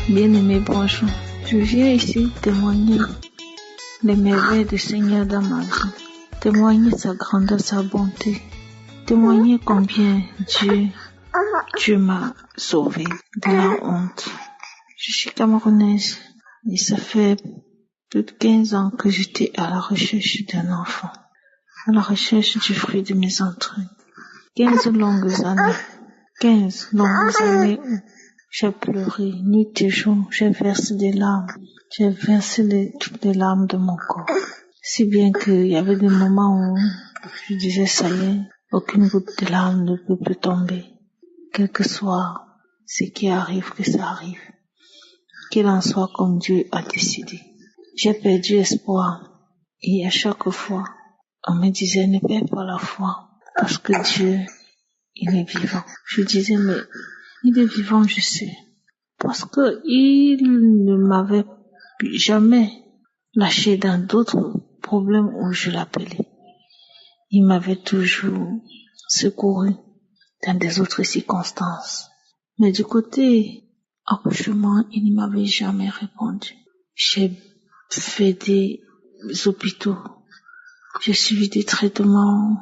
Bien-aimé, bonjour. Je viens ici témoigner les merveilles du Seigneur dans ma vie. Témoigner sa grandeur, sa bonté. Témoigner combien Dieu m'a sauvé de la honte. Je suis camerounaise et ça fait plus de 15 ans que j'étais à la recherche d'un enfant, à la recherche du fruit de mes entrailles. 15 longues années où j'ai pleuré nuit et jour, j'ai versé des larmes, j'ai versé toutes les larmes de mon corps. Si bien qu'il y avait des moments où je disais ça y est, aucune goutte de larmes ne peut plus tomber. Quel que soit ce qui arrive, que ça arrive. Qu'il en soit comme Dieu a décidé. J'ai perdu espoir et à chaque fois, on me disait ne perds pas la foi parce que Dieu, il est vivant. Je disais mais il est vivant, je sais. Parce que il ne m'avait jamais lâché dans d'autres problèmes où je l'appelais. Il m'avait toujours secouru dans des autres circonstances. Mais du côté accouchement, il ne m'avait jamais répondu. J'ai fait des hôpitaux. J'ai suivi des traitements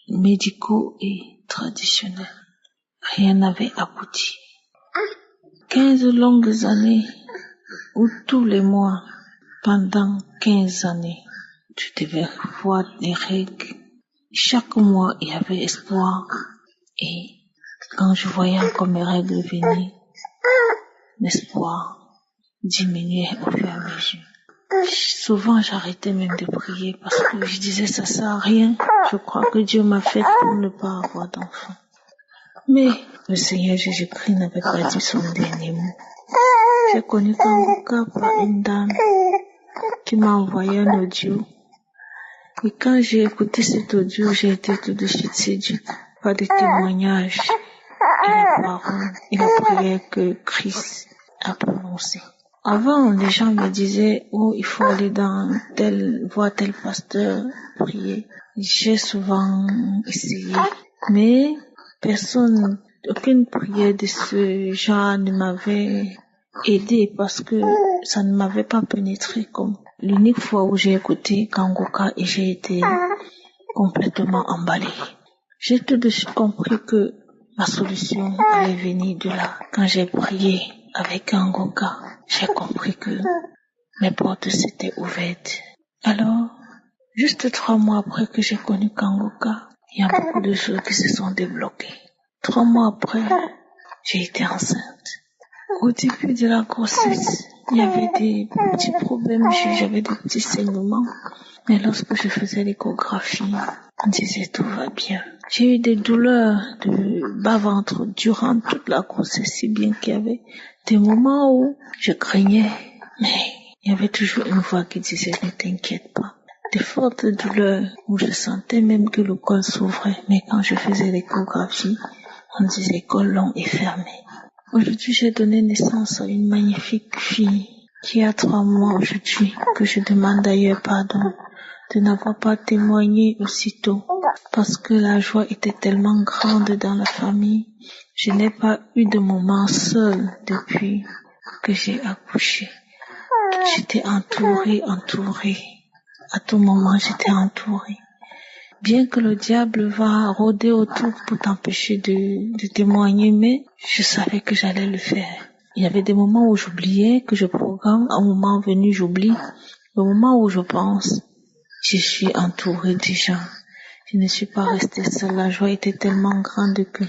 médicaux et traditionnels. Rien n'avait abouti. 15 longues années où tous les mois, pendant 15 années, je devais voir des règles. Chaque mois, il y avait espoir. Et quand je voyais encore mes règles venir, l'espoir diminuait au fur et à mesure. Souvent, j'arrêtais même de prier parce que je disais ça sert à rien. Je crois que Dieu m'a fait pour ne pas avoir d'enfant. Mais le Seigneur Jésus-Christ n'avait pas dit son dernier mot. J'ai connu Kangoka par une dame qui m'a envoyé un audio. Et quand j'ai écouté cet audio, j'ai été tout de suite séduite par des témoignages et la parole et la prière que Christ a prononcée. Avant, les gens me disaient, oh, il faut aller voir tel pasteur, prier. J'ai souvent essayé, mais aucune prière de ce genre ne m'avait aidé parce que ça ne m'avait pas pénétré comme l'unique fois où j'ai écouté Kangoka et j'ai été complètement emballée. J'ai tout de suite compris que ma solution allait venir de là. Quand j'ai prié avec Kangoka, j'ai compris que mes portes s'étaient ouvertes. Alors, juste 3 mois après que j'ai connu Kangoka, il y a beaucoup de choses qui se sont débloquées. 3 mois après, j'ai été enceinte. Au début de la grossesse, il y avait des petits problèmes, j'avais des petits saignements. Mais lorsque je faisais l'échographie, on disait tout va bien. J'ai eu des douleurs de bas-ventre durant toute la grossesse, si bien qu'il y avait des moments où je craignais, mais il y avait toujours une voix qui disait ne t'inquiète pas. Des fortes douleurs où je sentais même que le col s'ouvrait, mais quand je faisais l'échographie, on disait colon est fermé. Aujourd'hui, j'ai donné naissance à une magnifique fille qui a 3 mois aujourd'hui, que je demande d'ailleurs pardon de n'avoir pas témoigné aussitôt parce que la joie était tellement grande dans la famille. Je n'ai pas eu de moment seul depuis que j'ai accouché. J'étais entourée. À tout moment, j'étais entourée. Bien que le diable va rôder autour pour t'empêcher de témoigner, mais je savais que j'allais le faire. Il y avait des moments où j'oubliais que je programme, un moment venu j'oublie. Le moment où je pense, je suis entourée des gens. Je ne suis pas restée seule. La joie était tellement grande que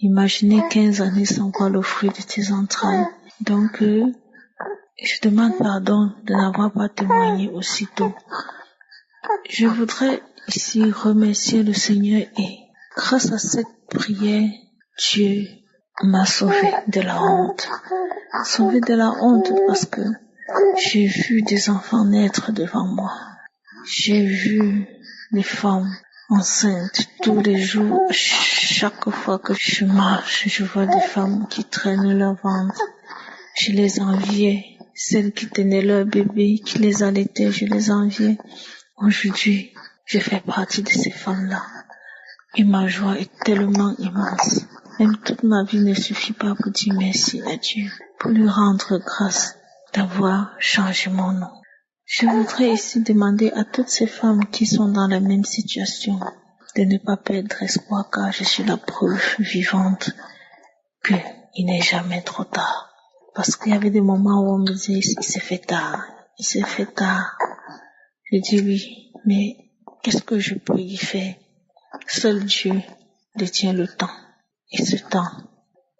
imaginez 15 années sans voir le fruit de tes entrailles. Donc, je demande pardon de n'avoir pas témoigné aussitôt. Je voudrais ici remercier le Seigneur et grâce à cette prière, Dieu m'a sauvée de la honte. Sauvée de la honte parce que j'ai vu des enfants naître devant moi. J'ai vu les femmes enceintes tous les jours. Chaque fois que je marche, je vois des femmes qui traînent leur ventre. Je les enviais. Celles qui tenaient leur bébé, qui les allaitaient, je les enviais. Aujourd'hui, je fais partie de ces femmes-là. Et ma joie est tellement immense. Même toute ma vie ne suffit pas pour dire merci à Dieu pour lui rendre grâce d'avoir changé mon nom. Je voudrais ici demander à toutes ces femmes qui sont dans la même situation de ne pas perdre espoir, car je suis la preuve vivante qu'il n'est jamais trop tard. Parce qu'il y avait des moments où on me disait, il s'est fait tard. Je dis oui, mais qu'est-ce que je peux y faire? Seul Dieu détient le temps, et ce temps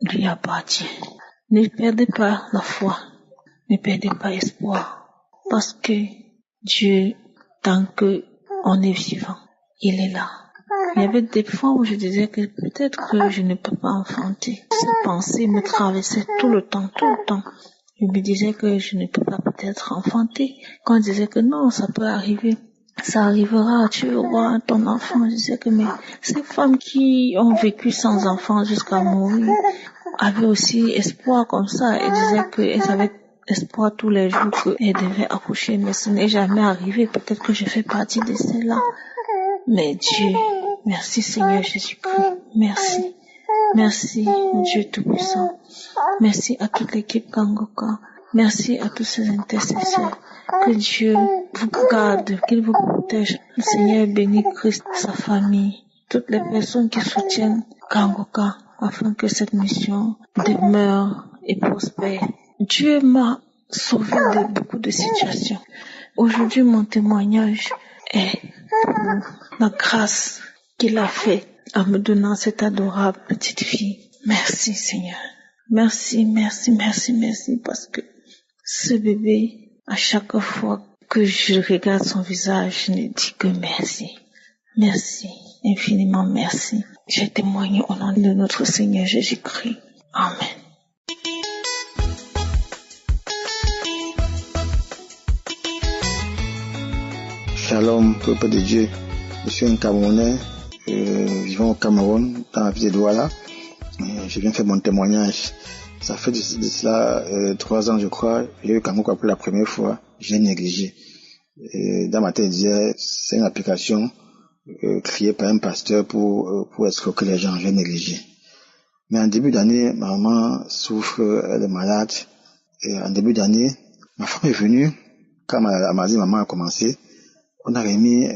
lui appartient. Ne perdez pas la foi, ne perdez pas espoir, parce que Dieu, tant que on est vivant, il est là. Il y avait des fois où je disais que peut-être que je ne peux pas enfanter. Cette pensée me traversait tout le temps. Je me disais que je ne peux pas peut-être enfanter. Quand je disais que non, ça peut arriver, ça arrivera, tu auras ton enfant. Je disais que mais ces femmes qui ont vécu sans enfant jusqu'à mourir avaient aussi espoir comme ça. Elles disaient qu'elles avaient espoir tous les jours qu'elles devaient accoucher, mais ce n'est jamais arrivé. Peut-être que je fais partie de celles-là. Mais Dieu, merci Seigneur Jésus-Christ, merci. Merci Dieu Tout-Puissant. Merci à toute l'équipe Kangoka. Merci à tous ces intercesseurs. Que Dieu vous garde, qu'il vous protège. Le Seigneur bénit Christ, sa famille, toutes les personnes qui soutiennent Kangoka afin que cette mission demeure et prospère. Dieu m'a sauvé de beaucoup de situations. Aujourd'hui, mon témoignage est pour la grâce qu'il a fait en me donnant cette adorable petite fille. Merci Seigneur. Merci, parce que ce bébé, à chaque fois que je regarde son visage, je ne dis que merci. Merci, infiniment merci. J'ai témoigné au nom de notre Seigneur Jésus-Christ. Amen. Shalom, peuple de Dieu. Je suis un Camerounais vivant au Cameroun, dans la ville de Douala. Je viens faire mon témoignage. Ça fait de cela 3 ans, je crois. J'ai eu Kangoka pour la première fois. J'ai négligé. Dans ma tête, je disais, c'est une application créée par un pasteur pour escroquer les gens. J'ai négligé. Mais en début d'année, ma maman souffre, elle est malade. Et en début d'année, ma femme est venue. Quand m'a dit maman a commencé, on a remis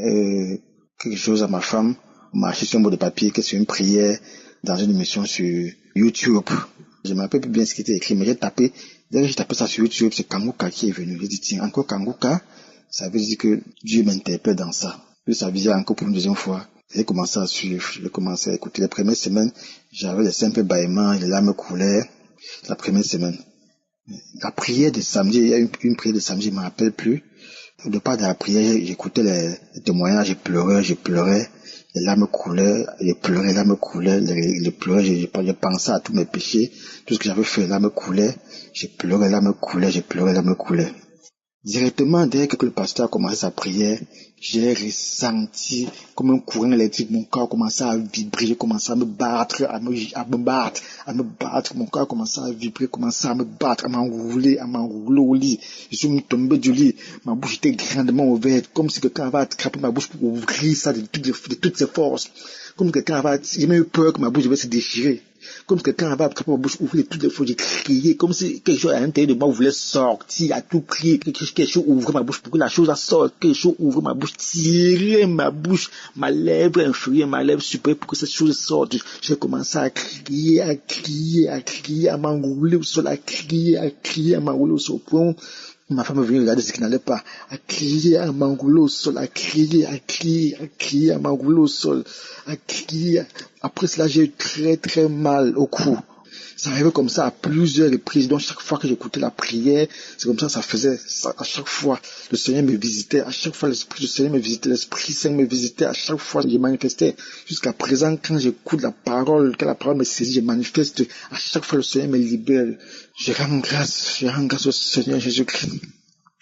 quelque chose à ma femme. On m'a acheté sur un bout de papier que c'est une prière dans une émission sur YouTube. Je ne me rappelle plus bien ce qui était écrit, mais dès que j'ai tapé ça sur YouTube, c'est Kangoka qui est venu. J'ai dit, tiens, encore Kangoka, ça veut dire que Dieu m'interpelle dans ça. Puis ça vient encore pour une deuxième fois. J'ai commencé à suivre, j'ai commencé à écouter. Les premières semaines, j'avais des simples bâillements, les larmes coulaient. La première semaine. La prière de samedi, il y a une prière de samedi, je ne me rappelle plus. Au départ de la prière, j'écoutais les témoignages, je pleurais. Les larmes coulaient, je pleurais, les larmes coulaient, je pleurais, je pensais à tous mes péchés, tout ce que j'avais fait, les larmes coulaient, je pleurais, les larmes coulaient, je pleurais, les larmes coulaient. Directement, dès que le pasteur a commencé sa prière, j'ai ressenti comme un courant électrique, mon corps commençait à vibrer, j'ai commencé à me battre, mon corps a commencé à vibrer, commençait à me battre, à m'enrouler au lit. Je suis tombé du lit, ma bouche était grandement ouverte, comme si quelqu'un avait attrapé ma bouche pour ouvrir ça de toutes ses forces. Comme quelqu'un avait, j'ai même eu peur que ma bouche devait se déchirer. Comme si quelqu'un avait attrapé ma bouche, ouvrir toutes les fois, j'ai crié, comme si quelque chose à l'intérieur de moi voulait sortir, à tout prix, quelque chose ouvrait ma bouche pour que la chose sorte, quelque chose ouvrait ma bouche, tirer ma bouche, ma lèvre inférieure, ma lèvre supérieure pour que cette chose sorte. J'ai commencé à crier, à m'enrouler au sol, à m'enrouler au sol. Ma femme est venue regarder ce qui n'allait pas, à crier, à m'enrouler au sol, à crier, à m'enrouler au sol, à crier. Après cela, j'ai eu très très mal au cou. Ça arrivait comme ça à plusieurs reprises. Donc chaque fois que j'écoutais la prière, c'est comme ça faisait. Ça, à chaque fois, le Seigneur me visitait. À chaque fois, l'Esprit du Seigneur me visitait. L'Esprit Saint me visitait. À chaque fois, je manifestais. Jusqu'à présent, quand j'écoute la parole, quand la parole me saisit, je manifeste. À chaque fois, le Seigneur me libère. Je rends grâce au Seigneur Jésus-Christ.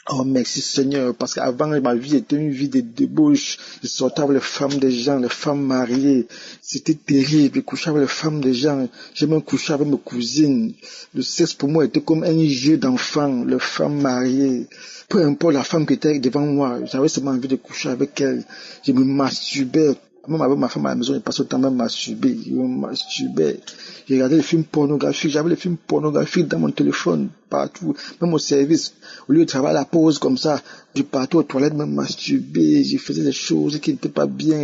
Oh, merci Seigneur, parce qu'avant, ma vie était une vie de débauche. Je sortais avec les femmes des gens, les femmes mariées. C'était terrible. Je couchais avec les femmes des gens. J'ai même couché avec mes cousines. Le sexe pour moi était comme un jeu d'enfant, les femmes mariées. Peu importe la femme qui était devant moi, j'avais seulement envie de coucher avec elle. Je me masturbais. Même avec ma femme à la maison, je passais autant même masturber. Je me masturbais. J'ai regardé les films pornographiques. J'avais les films pornographiques dans mon téléphone. partout, même au service, au lieu de travailler à la pause comme ça, je partais aux toilettes me masturber, je faisais des choses qui n'étaient pas bien.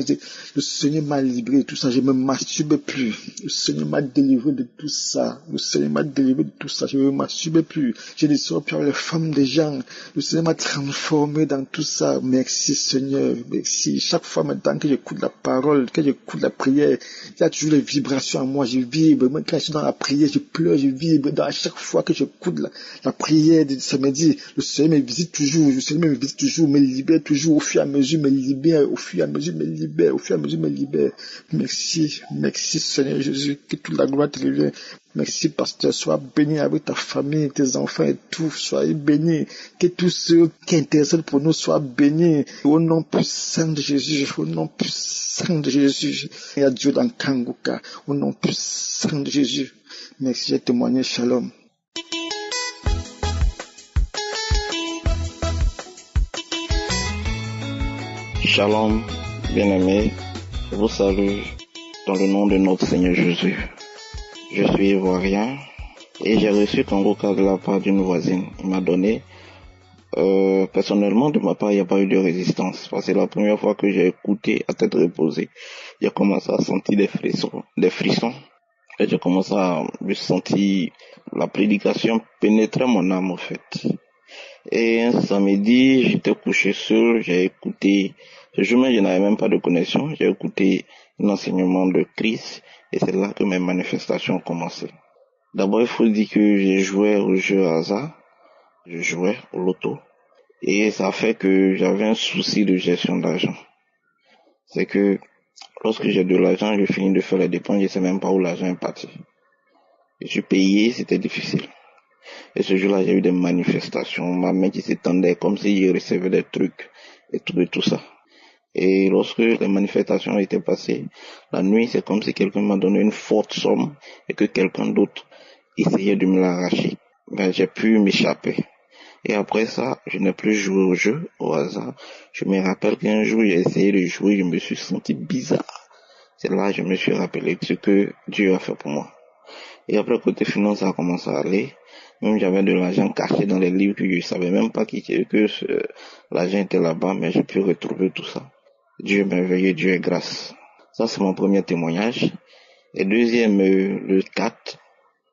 Le Seigneur m'a libéré de tout ça, je me masturbais plus. Le Seigneur m'a délivré de tout ça. Le Seigneur m'a délivré de tout ça, je ne me masturbais plus. Je ne sors plus avec les femmes des gens. Le Seigneur m'a transformé dans tout ça. Merci Seigneur, merci. Chaque fois maintenant que j'écoute la parole, que j'écoute la prière, il y a toujours les vibrations en moi, je vibre. Même quand je suis dans la prière, je pleure, je vibre. À chaque fois que j'écoute la prière de samedi, le Seigneur me visite toujours, le Seigneur me visite toujours, me libère toujours, au fur et à mesure me libère, au fur et à mesure me libère, au fur et à mesure me libère. Merci, merci Seigneur Jésus, que toute la gloire te revienne. Merci pasteur, sois béni avec ta famille, tes enfants et tout, soyez bénis. Que tous ceux qui intercèdent pour nous soient bénis. Au nom puissant de Jésus, au nom puissant de Jésus. Et à Dieu dans Kanguka, au nom puissant de Jésus. Merci, j'ai témoigné, shalom. Shalom, bien-aimés, je vous salue dans le nom de notre Seigneur Jésus. Je suis ivoirien et j'ai reçu Kanguka de la part d'une voisine. Il m'a donné, personnellement de ma part, il n'y a pas eu de résistance. Parce que c'est la première fois que j'ai écouté à tête reposée. J'ai commencé à sentir des frissons. Et j'ai commencé à me sentir, la prédication pénétrer mon âme en fait. Et un samedi, j'étais couché seul, j'ai écouté, ce jour-là, je n'avais même pas de connexion, j'ai écouté l'enseignement de Christ, et c'est là que mes manifestations ont commencé. D'abord, il faut dire que j'ai joué au jeu hasard, je jouais au loto, et ça fait que j'avais un souci de gestion d'argent. C'est que, lorsque j'ai de l'argent, je finis de faire les dépenses, je sais même pas où l'argent est parti. Je suis payé, c'était difficile. Et ce jour-là, j'ai eu des manifestations, ma main qui s'étendait comme si je recevais des trucs et tout ça. Et lorsque les manifestations étaient passées, la nuit, c'est comme si quelqu'un m'a donné une forte somme et que quelqu'un d'autre essayait de me l'arracher. Ben, j'ai pu m'échapper. Et après ça, je n'ai plus joué au jeu au hasard. Je me rappelle qu'un jour, j'ai essayé de jouer, je me suis senti bizarre. C'est là que je me suis rappelé ce que Dieu a fait pour moi. Et après, côté finance, ça a commencé à aller. Même j'avais de l'argent caché dans les livres que je savais même pas que l'argent était là-bas, mais j'ai pu retrouver tout ça. Dieu est merveilleux, Dieu est grâce. Ça, c'est mon premier témoignage. Et deuxième, le 4,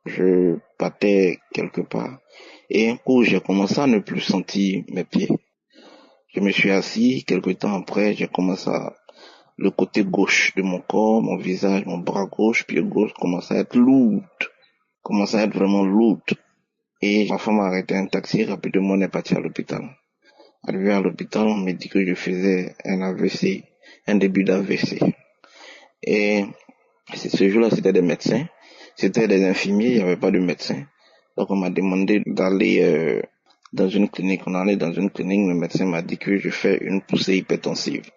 je battais quelque part. Et un coup, j'ai commencé à ne plus sentir mes pieds. Je me suis assis, quelque temps après, j'ai commencé à, le côté gauche de mon corps, mon visage, mon bras gauche, pied gauche, commençait à être lourd. Commençait à être vraiment lourd. Et ma femme a arrêté un taxi, rapidement on est parti à l'hôpital. Arrivé à l'hôpital, on m'a dit que je faisais un AVC, un début d'AVC. Et ce jour-là, c'était des médecins, c'était des infirmiers, il n'y avait pas de médecins. Donc on m'a demandé d'aller dans une clinique. On allait dans une clinique, le médecin m'a dit que je fais une poussée hypertensive.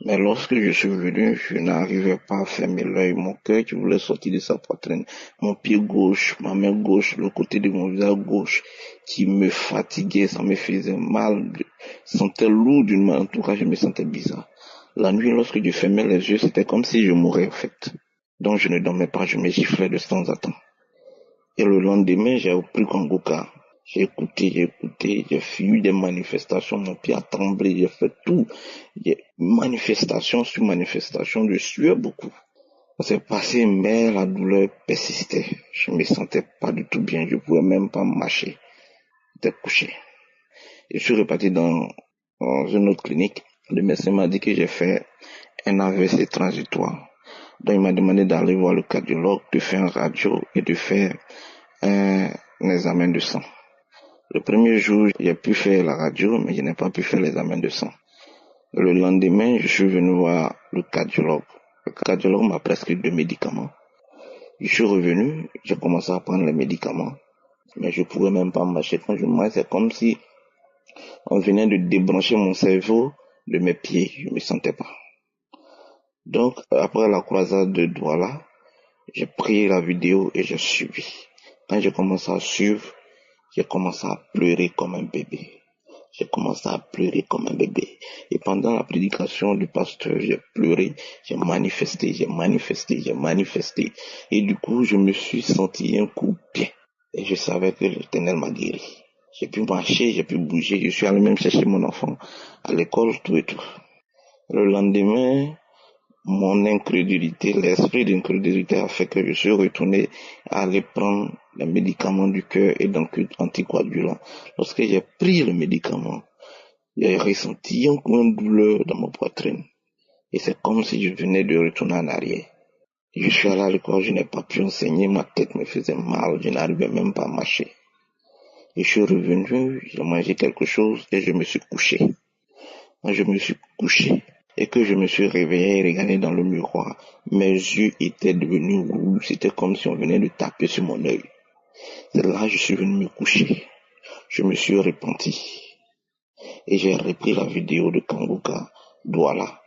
Mais lorsque je suis venu, je n'arrivais pas à fermer l'œil. Mon cœur qui voulait sortir de sa poitrine. Mon pied gauche, ma main gauche, le côté de mon visage gauche qui me fatiguait, ça me faisait mal. Je sentais lourd d'une main. En tout cas, je me sentais bizarre. La nuit, lorsque je fermais les yeux, c'était comme si je mourais en fait. Donc je ne dormais pas, je me giflais de temps en temps. Et le lendemain, j'ai repris Kanguka. J'ai écouté, j'ai eu des manifestations, mon pied a tremblé, j'ai fait tout. Manifestation sur manifestation, je suais beaucoup. Ça s'est passé, mais la douleur persistait. Je me sentais pas du tout bien, je pouvais même pas marcher. J'étais couché. Et je suis reparti dans une autre clinique. Le médecin m'a dit que j'ai fait un AVC transitoire. Donc il m'a demandé d'aller voir le cardiologue, de faire un radio et de faire un examen de sang. Le premier jour, j'ai pu faire la radio, mais je n'ai pas pu faire l'examen de sang. Le lendemain, je suis venu voir le cardiologue. Le cardiologue m'a prescrit 2 médicaments. Je suis revenu, j'ai commencé à prendre les médicaments, mais je pouvais même pas marcher. Quand je marche, c'est comme si on venait de débrancher mon cerveau de mes pieds. Je me sentais pas. Donc, après la croisade de Douala, j'ai pris la vidéo et j'ai suivi. Quand j'ai commencé à suivre, j'ai commencé à pleurer comme un bébé. J'ai commencé à pleurer comme un bébé. Et pendant la prédication du pasteur, j'ai pleuré, j'ai manifesté. Et du coup, je me suis senti un coup bien. Et je savais que l'Éternel m'a guéri. J'ai pu marcher, j'ai pu bouger, je suis allé même chercher mon enfant à l'école, tout et tout. Le lendemain, mon incrédulité, l'esprit d'incrédulité a fait que je suis retourné à aller prendre les médicaments du cœur et anticoagulant. Lorsque j'ai pris le médicament, j'ai ressenti une douleur dans ma poitrine. Et c'est comme si je venais de retourner en arrière. Je suis allé à l'école, je n'ai pas pu enseigner, ma tête me faisait mal, je n'arrivais même pas à marcher. Et je suis revenu, j'ai mangé quelque chose et je me suis couché. Quand je me suis couché et que je me suis réveillé et regardé dans le miroir, mes yeux étaient devenus rouges, c'était comme si on venait de taper sur mon œil. C'est là que je suis venu me coucher. Je me suis repenti. Et j'ai repris la vidéo de Kangoka, Douala.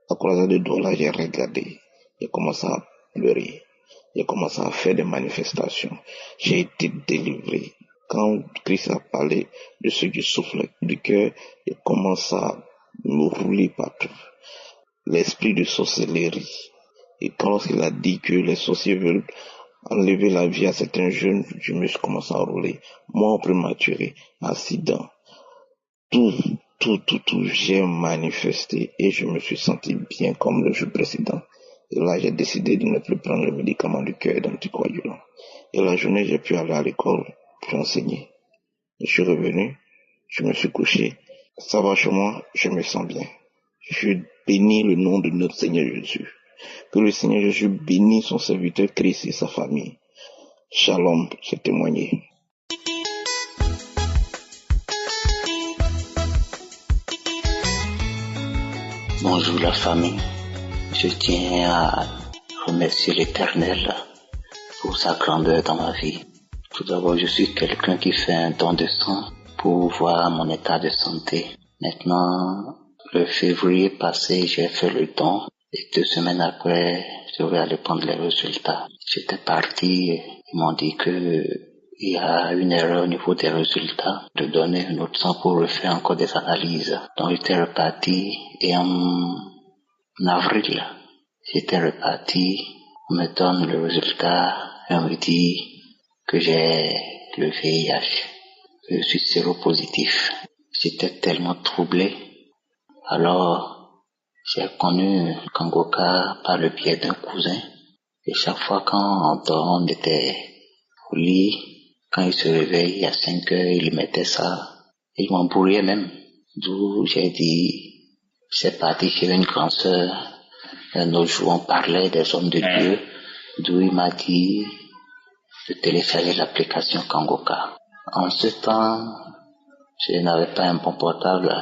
À croisade de Douala, j'ai regardé. J'ai commencé à pleurer. J'ai commencé à faire des manifestations. J'ai été délivré. Quand Christ a parlé de ce du souffle du cœur, il commence à me rouler partout. L'esprit de sorcellerie. Et quand il a dit que les sorciers veulent enlever la vie à certains jeunes, je me suis commencé à rouler. Mort prématuré, accident. Tout, j'ai manifesté et je me suis senti bien comme le jour précédent. Et là, j'ai décidé de ne plus prendre le médicament du cœur d'anticoagulant. Et la journée, j'ai pu aller à l'école pour enseigner. Je suis revenu, je me suis couché. Ça va chez moi, je me sens bien. Je bénis le nom de notre Seigneur Jésus. Que le Seigneur Jésus bénisse son serviteur Christ et sa famille. Shalom, j'ai témoigné. Bonjour la famille, je tiens à remercier l'Éternel pour sa grandeur dans ma vie. Tout d'abord, je suis quelqu'un qui fait un don de sang pour voir mon état de santé. Maintenant, le février passé, j'ai fait le don et 2 semaines après, je vais aller prendre les résultats. J'étais parti, ils m'ont dit que il y a une erreur au niveau des résultats, de donner un autre sang pour refaire encore des analyses. Donc j'étais reparti et en avril, j'étais reparti, on me donne le résultat et on me dit que j'ai le VIH. Je suis séropositif. J'étais tellement troublé. Alors, j'ai connu Kangoka par le biais d'un cousin. Et chaque fois quand on était au lit, quand il se réveille à 5 heures, il mettait ça. Il m'embrouillait même. D'où j'ai dit, c'est parti chez une grande sœur. Un autre jour, on parlait des hommes de Dieu. D'où il m'a dit de télécharger l'application Kangoka. En ce temps, je n'avais pas un bon portable.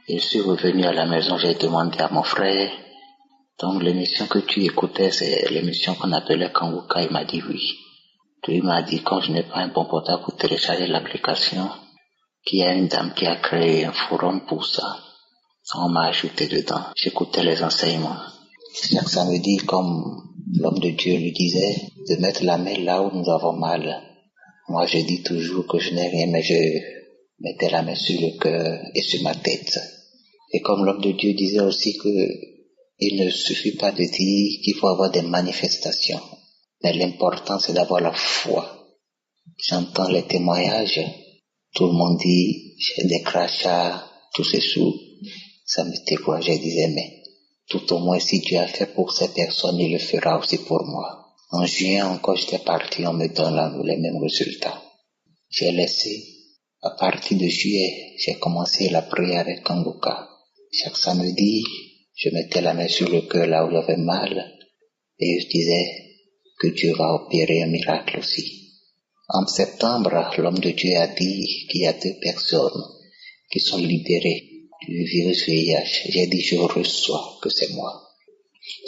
Je suis revenu à la maison, j'ai demandé à mon frère. Donc l'émission que tu écoutais, c'est l'émission qu'on appelait Kangoka. Il m'a dit oui. Il m'a dit, quand je n'ai pas un bon portable pour télécharger l'application, qu'il y a une dame qui a créé un forum pour ça. On m'a ajouté dedans. J'écoutais les enseignements. Chaque samedi, comme l'homme de Dieu lui disait, de mettre la main là où nous avons mal. Moi, je dis toujours que je n'ai rien, mais je mettais la main sur le cœur et sur ma tête. Et comme l'homme de Dieu disait aussi que il ne suffit pas de dire qu'il faut avoir des manifestations. Mais l'important, c'est d'avoir la foi. J'entends les témoignages. Tout le monde dit, j'ai des crachats, tous ces sous. Ça me décourageait. Je disais, mais tout au moins, si Dieu a fait pour ces personnes, il le fera aussi pour moi. En juin encore, j'étais parti, on me donne les mêmes résultats. J'ai laissé. À partir de juillet, j'ai commencé la prière avec Kangoka. Chaque samedi, je mettais la main sur le cœur là où j'avais mal. Et je disais que Dieu va opérer un miracle aussi. En septembre, l'homme de Dieu a dit qu'il y a 2 personnes qui sont libérées du virus VIH. J'ai dit, je reçois que c'est moi.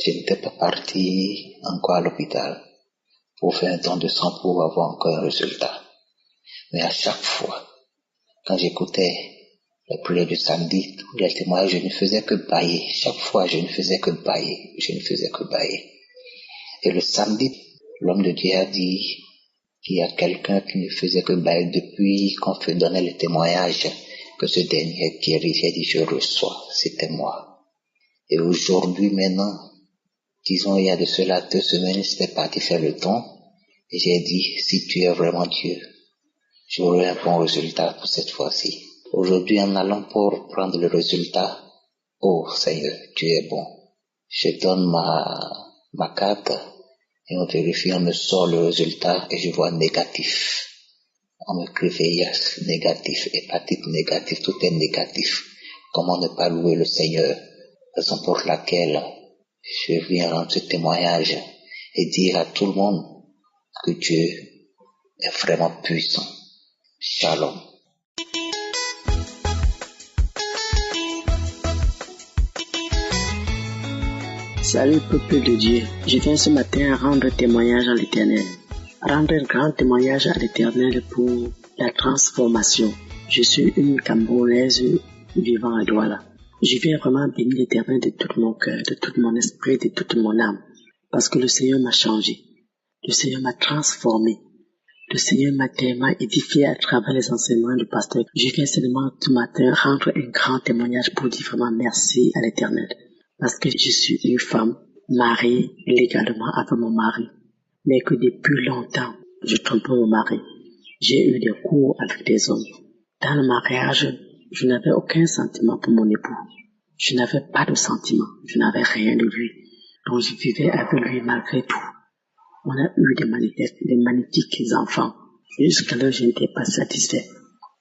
Je n'étais pas parti encore à l'hôpital pour faire un don de sang pour avoir encore un résultat. Mais à chaque fois, quand j'écoutais les prières du samedi, tous les témoignages, je ne faisais que bâiller. Chaque fois, je ne faisais que bâiller. Et le samedi, l'homme de Dieu a dit qu'il y a quelqu'un qui ne faisait que bâiller depuis qu'on fait donner le témoignage que ce dernier est guéri. J'ai dit, je reçois, c'était moi. Et aujourd'hui, maintenant, disons, il y a de cela 2 semaines, j'étais parti faire le don. Et j'ai dit, si tu es vraiment Dieu, j'aurai un bon résultat pour cette fois-ci. Aujourd'hui, en allant pour prendre le résultat, oh Seigneur, tu es bon. Je donne ma carte et on vérifie, on me sort le résultat et je vois négatif. On m'écrit VIH négatif, hépatite négatif, tout est négatif. Comment ne pas louer le Seigneur? Raison pour laquelle je viens rendre ce témoignage et dire à tout le monde que Dieu est vraiment puissant. Shalom. Salut peuple de Dieu, je viens ce matin rendre témoignage à l'Éternel. Rendre un grand témoignage à l'Éternel pour la transformation. Je suis une Camerounaise vivant à Douala. Je viens vraiment bénir l'Éternel de tout mon cœur, de tout mon esprit, de toute mon âme. Parce que le Seigneur m'a changé. Le Seigneur m'a transformé. Le Seigneur m'a tellement édifié à travers les enseignements du pasteur. Je viens seulement ce matin rendre un grand témoignage pour dire vraiment merci à l'Éternel. Parce que je suis une femme mariée légalement avec mon mari. Mais que depuis longtemps, je trompe mon mari. J'ai eu des cours avec des hommes. Dans le mariage, je n'avais aucun sentiment pour mon époux. Je n'avais pas de sentiment. Je n'avais rien de lui. Donc je vivais avec lui malgré tout. On a eu des magnifiques enfants. Jusqu'alors, je n'étais pas satisfait.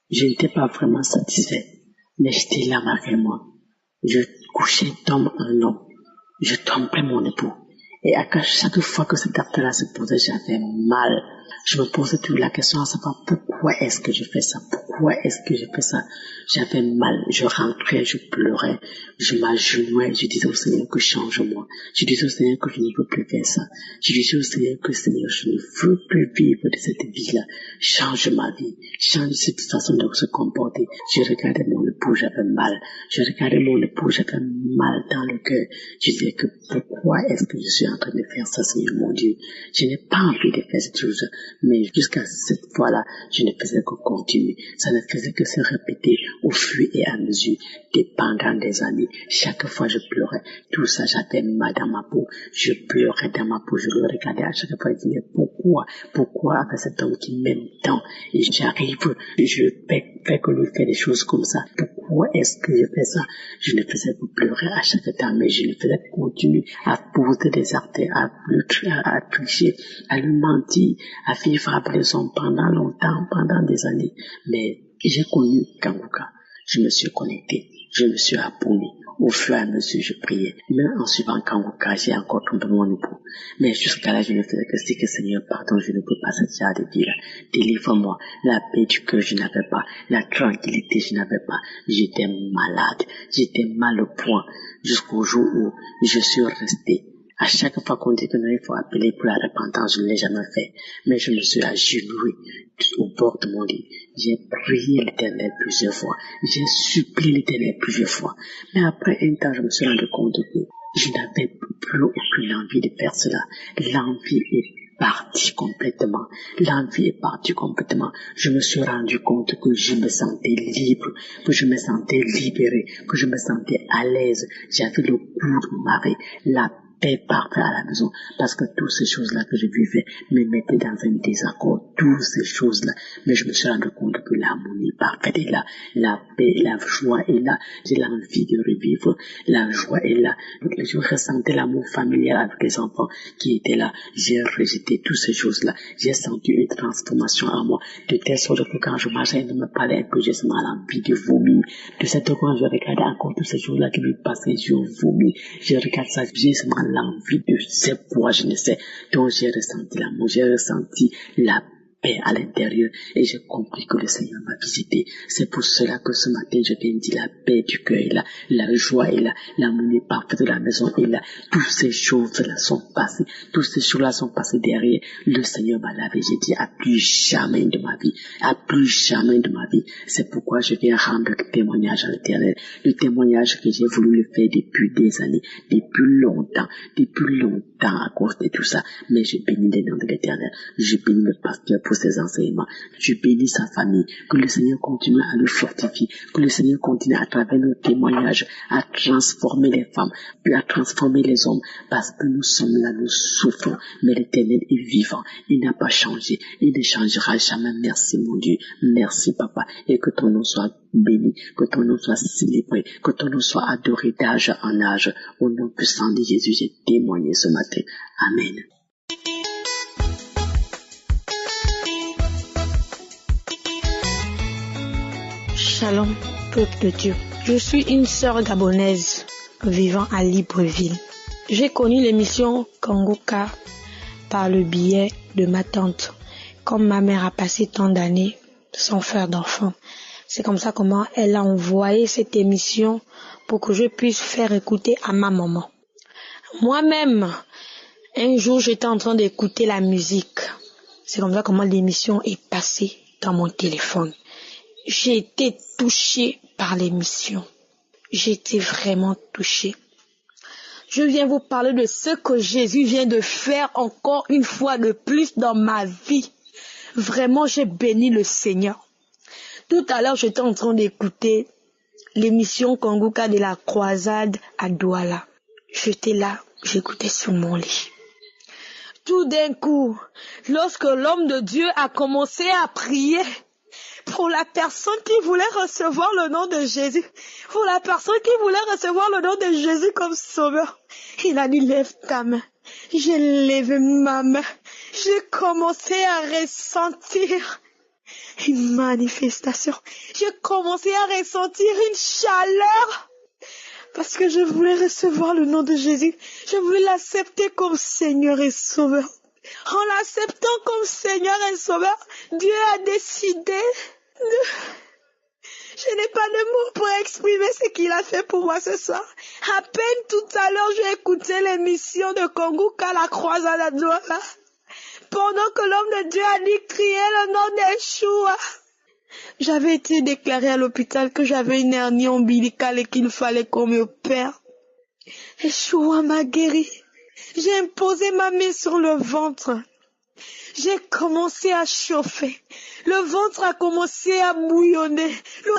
Je n'étais pas vraiment satisfait. Mais j'étais là malgré moi. Je couchais d'homme en homme. Je trompais mon époux. Et à chaque fois que cet acte-là se posait, j'avais mal. Je me posais toujours la question à savoir pourquoi est-ce que je fais ça? Pourquoi est-ce que je fais ça? J'avais mal. Je rentrais, je pleurais, je m'agenouillais, je disais au Seigneur que change-moi. Je disais au Seigneur que je ne veux plus faire ça. Je disais au Seigneur que Seigneur, je ne veux plus vivre de cette vie-là. Change ma vie. Change cette façon de se comporter. Je regardais mon époux, j'avais mal. Je regardais mon époux, j'avais mal dans le cœur. Je disais que pourquoi est-ce que je suis en train de faire ça, Seigneur mon Dieu? Je n'ai pas envie de faire cette chose. Mais jusqu'à cette fois-là, je ne faisais que continuer. Ça ne faisait que se répéter au fur et à mesure, pendant des années. Chaque fois, je pleurais. Tout ça, j'avais mal dans ma peau. Je pleurais dans ma peau. Je le regardais à chaque fois. Je disais, pourquoi avec cet homme qui m'aime tant? Et j'arrive, je fais que lui faire des choses comme ça. Pourquoi est-ce que je fais ça? Je ne faisais que pleurer à chaque temps, mais je ne faisais que continuer à poser des actes, à tricher, à lui mentir, à vivre après les hommes pendant longtemps, pendant des années. Mais j'ai connu Kanguka. Je me suis connecté. Je me suis abonné. Au fur et à mesure, je priais. Même en suivant Kanguka, j'ai encore trompé mon époux. Mais jusqu'à là, je ne faisais que c'est que Seigneur, pardon, je ne peux pas cette genre de vie-là. Délivre-moi. La paix du cœur, je n'avais pas. La tranquillité, je n'avais pas. J'étais malade. J'étais mal au point. Jusqu'au jour où je suis resté. À chaque fois qu'on dit que non, il faut appeler pour la repentance, je ne l'ai jamais fait. Mais je me suis agenouillé au bord de mon lit. J'ai prié l'Éternel plusieurs fois. J'ai supplié l'Éternel plusieurs fois. Mais après un temps, je me suis rendu compte que je n'avais plus aucune envie de faire cela. L'envie est partie complètement. L'envie est partie complètement. Je me suis rendu compte que je me sentais libre, que je me sentais libéré, que je me sentais à l'aise. J'avais le goût de marrer, la paix parfaite à la maison, parce que toutes ces choses-là que je vivais me mettaient dans un désaccord, toutes ces choses-là. Mais je me suis rendu compte que l'harmonie parfaite est là, la paix, la joie est là, j'ai l'envie de revivre, la joie est là. Je ressentais l'amour familial avec les enfants qui étaient là. J'ai rejeté toutes ces choses-là. J'ai senti une transformation en moi, de telle sorte que quand je marchais, il ne me parlait que j'ai seulement l'envie de vomir. De cette fois, je regardais encore toutes ces choses-là qui me passaient, je vomis. Je regarde ça, j'ai seulement l'envie de sais quoi, je ne sais. Donc j'ai ressenti l'amour, j'ai ressenti la paix à l'intérieur et j'ai compris que le Seigneur m'a visité. C'est pour cela que ce matin je viens dire la paix du cœur est là, la joie est là, l'harmonie parfaite de la maison est là. Toutes ces choses-là sont passées, toutes ces choses-là sont passées derrière. Le Seigneur m'a lavé, j'ai dit à plus jamais de ma vie, à plus jamais de ma vie. C'est pourquoi je viens rendre le témoignage à l'Éternel, le témoignage que j'ai voulu le faire depuis des années, depuis longtemps à cause de tout ça. Mais je bénis les noms de l'Éternel, je bénis le pasteur pour ses enseignements. Je bénis sa famille. Que le Seigneur continue à le fortifier. Que le Seigneur continue à travers nos témoignages à transformer les femmes, puis à transformer les hommes. Parce que nous sommes là, nous souffrons. Mais l'Éternel est vivant. Il n'a pas changé. Il ne changera jamais. Merci mon Dieu. Merci Papa. Et que ton nom soit béni. Que ton nom soit célébré. Que ton nom soit adoré d'âge en âge. Au nom puissant de Jésus, j'ai témoigné ce matin. Amen. Shalom, peuple de Dieu. Je suis une sœur gabonaise vivant à Libreville. J'ai connu l'émission Kangoka par le biais de ma tante. Comme ma mère a passé tant d'années sans faire d'enfant, c'est comme ça comment elle a envoyé cette émission pour que je puisse faire écouter à ma maman. Moi-même, un jour, j'étais en train d'écouter la musique. C'est comme ça comment l'émission est passée dans mon téléphone. J'ai été touchée par l'émission. J'ai été vraiment touchée. Je viens vous parler de ce que Jésus vient de faire encore une fois de plus dans ma vie. Vraiment, j'ai béni le Seigneur. Tout à l'heure, j'étais en train d'écouter l'émission Kangoka de la croisade à Douala. J'étais là, j'écoutais sur mon lit. Tout d'un coup, lorsque l'homme de Dieu a commencé à prier pour la personne qui voulait recevoir le nom de Jésus, pour la personne qui voulait recevoir le nom de Jésus comme sauveur, il a dit lève ta main. J'ai levé ma main. J'ai commencé à ressentir une manifestation. J'ai commencé à ressentir une chaleur. Parce que je voulais recevoir le nom de Jésus. Je voulais l'accepter comme Seigneur et Sauveur. En l'acceptant comme Seigneur et Sauveur, Dieu a décidé Je n'ai pas de mots pour exprimer ce qu'il a fait pour moi ce soir. À peine tout à l'heure, j'ai écouté l'émission de Kangoka, la croisade à Douala. Pendant que l'homme de Dieu a dit crier le nom d'Yeshua. J'avais été déclaré à l'hôpital que j'avais une hernie ombilicale et qu'il fallait qu'on m'opère. Yeshua m'a guéri. J'ai imposé ma main sur le ventre. J'ai commencé à chauffer. Le ventre a commencé à bouillonner.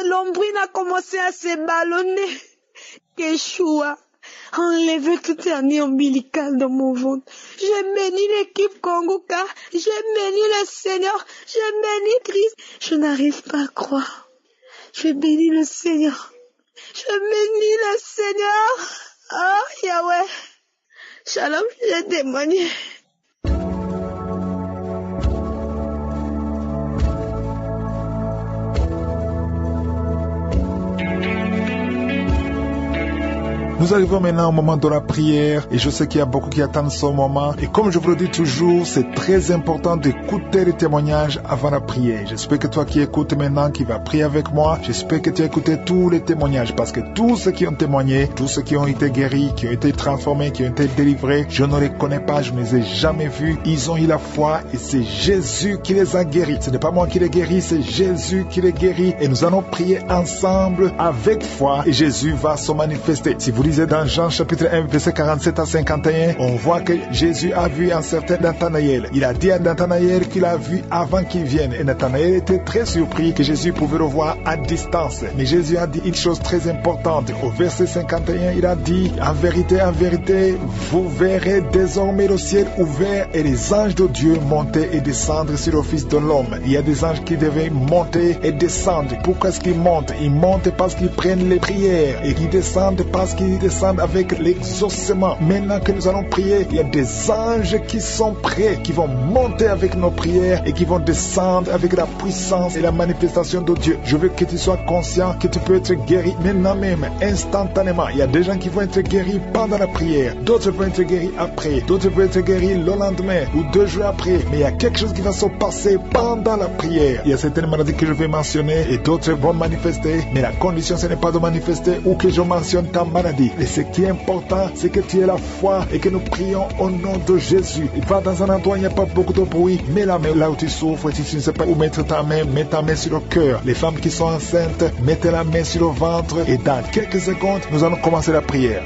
L'ombrine a commencé à se ballonner. Yeshua a enlevé toute hernie ombilicale dans mon ventre. J'ai béni l'équipe Kangoka. J'ai béni le Seigneur. J'ai béni Christ. Je n'arrive pas à croire. J'ai béni le Seigneur. Je bénis le Seigneur. Oh Yahweh. Shalom, j'ai témoigné. Nous arrivons maintenant au moment de la prière et je sais qu'il y a beaucoup qui attendent ce moment. Et comme je vous le dis toujours, c'est très important d'écouter les témoignages avant la prière. J'espère que toi qui écoutes maintenant, qui vas prier avec moi, j'espère que tu as écouté tous les témoignages parce que tous ceux qui ont témoigné, tous ceux qui ont été guéris, qui ont été transformés, qui ont été délivrés, je ne les connais pas, je ne les ai jamais vus. Ils ont eu la foi et c'est Jésus qui les a guéris. Ce n'est pas moi qui les guéris, c'est Jésus qui les guérit. Et nous allons prier ensemble avec foi et Jésus va se manifester. Si vous lisez dans Jean chapitre 1 verset 47 à 51, on voit que Jésus a vu un certain Nathanaël. Il a dit à Nathanaël qu'il a vu avant qu'il vienne. Et Nathanaël était très surpris que Jésus pouvait le voir à distance. Mais Jésus a dit une chose très importante. Au verset 51, il a dit, en vérité, vous verrez désormais le ciel ouvert et les anges de Dieu monter et descendre sur le Fils de l'homme. Il y a des anges qui devaient monter et descendre. Pourquoi est-ce qu'ils montent? Ils montent parce qu'ils prennent les prières et ils descendent parce qu'ils descendent avec l'exaucement. Maintenant que nous allons prier, il y a des anges qui sont prêts, qui vont monter avec nos prières et qui vont descendre avec la puissance et la manifestation de Dieu. Je veux que tu sois conscient que tu peux être guéri maintenant même, instantanément. Il y a des gens qui vont être guéris pendant la prière, d'autres vont être guéris après, d'autres vont être guéris le lendemain ou 2 jours après. Mais il y a quelque chose qui va se passer pendant la prière. Il y a certaines maladies que je vais mentionner et d'autres vont manifester, mais la condition ce n'est pas de manifester ou que je mentionne ta maladie. Et ce qui est important, c'est que tu aies la foi et que nous prions au nom de Jésus. Il va dans un endroit où il n'y a pas beaucoup de bruit. Mets la main là où tu souffres. Si tu ne sais pas où mettre ta main, mets ta main sur le cœur. Les femmes qui sont enceintes, mettez la main sur le ventre. Et dans quelques secondes, nous allons commencer la prière.